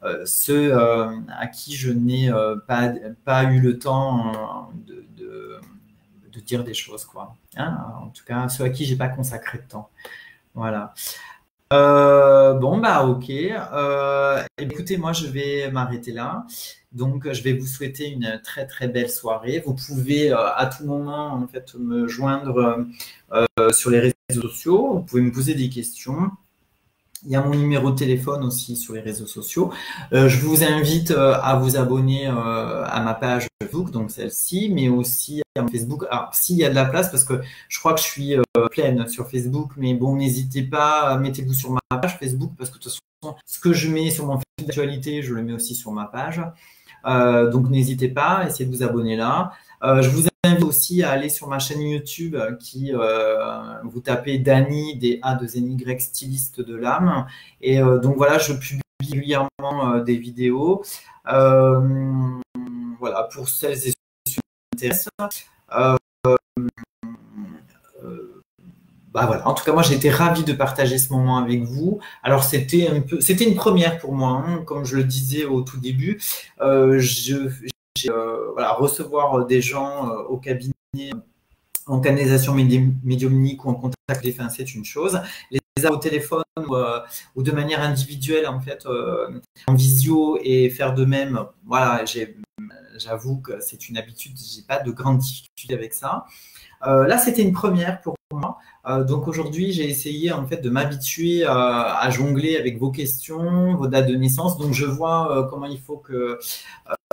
à qui je n'ai pas eu le temps de dire des choses, quoi. Hein, en tout cas, ceux à qui j'ai pas consacré de temps. Voilà. Bon, bah ok. Écoutez, moi, je vais m'arrêter là. Donc, je vais vous souhaiter une très, très belle soirée. Vous pouvez à tout moment, en fait, me joindre sur les réseaux sociaux. Vous pouvez me poser des questions. Il y a mon numéro de téléphone aussi sur les réseaux sociaux. Je vous invite à vous abonner à ma page Facebook, donc celle-ci, mais aussi à mon Facebook. Alors, s'il y a de la place, parce que je crois que je suis pleine sur Facebook, mais bon, n'hésitez pas, mettez-vous sur ma page Facebook, parce que de toute façon, ce que je mets sur mon fil d'actualité, je le mets aussi sur ma page. Donc, n'hésitez pas, essayez de vous abonner là. Je vous invite aussi à aller sur ma chaîne YouTube qui, vous tapez Dany, D-A-2-N-Y, styliste de l'âme. Et donc voilà, je publie régulièrement des vidéos. Voilà, pour celles et ceux qui s'intéressent. Bah voilà. En tout cas, moi, j'ai été ravi de partager ce moment avec vous. Alors, c'était une première pour moi, hein, comme je le disais au tout début. Voilà, recevoir des gens au cabinet en canalisation médiumnique ou en contact défunt, c'est une chose. Les avoir au téléphone ou de manière individuelle, en fait, en visio et faire de même, voilà, j'avoue que c'est une habitude, j'ai pas de grandes difficultés avec ça. Là, c'était une première pour moi. Donc aujourd'hui, j'ai essayé en fait de m'habituer à jongler avec vos questions, vos dates de naissance. Donc je vois comment il faut que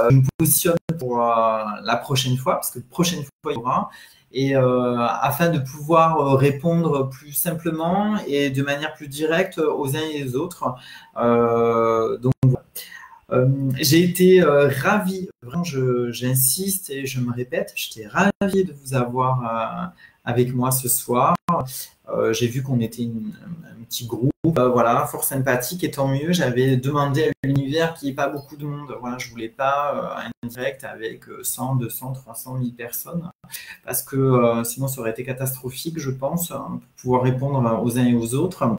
je me positionne pour la prochaine fois, parce que la prochaine fois il y aura, et afin de pouvoir répondre plus simplement et de manière plus directe aux uns et aux autres. Donc voilà. J'ai été ravi, vraiment j'insiste et je me répète, j'étais ravi de vous avoir avec moi ce soir. J'ai vu qu'on était un petit groupe, voilà, fort sympathique et tant mieux. J'avais demandé à l'univers qu'il n'y ait pas beaucoup de monde. Voilà, je ne voulais pas un direct avec 100, 200, 300 000 personnes parce que sinon ça aurait été catastrophique, je pense, hein, pour pouvoir répondre aux uns et aux autres.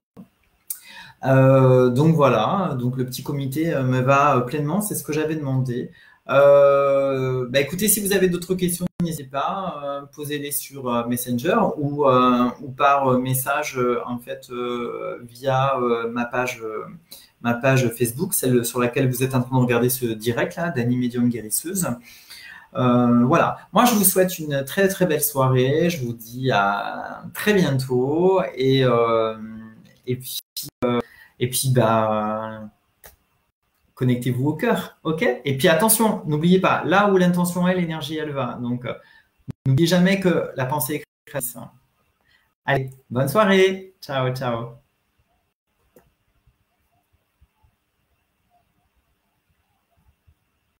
Donc voilà, donc le petit comité me va pleinement, c'est ce que j'avais demandé. Bah écoutez, si vous avez d'autres questions, n'hésitez pas, posez-les sur Messenger ou par message en fait via ma page Facebook, celle sur laquelle vous êtes en train de regarder ce direct là, Dany Médium Guérisseuse. Voilà, moi je vous souhaite une très très belle soirée, je vous dis à très bientôt et puis bah connectez-vous au cœur, ok? Et puis attention, n'oubliez pas, là où l'intention est, l'énergie elle va. Donc n'oubliez jamais que la pensée est créatrice. Allez, bonne soirée, ciao ciao.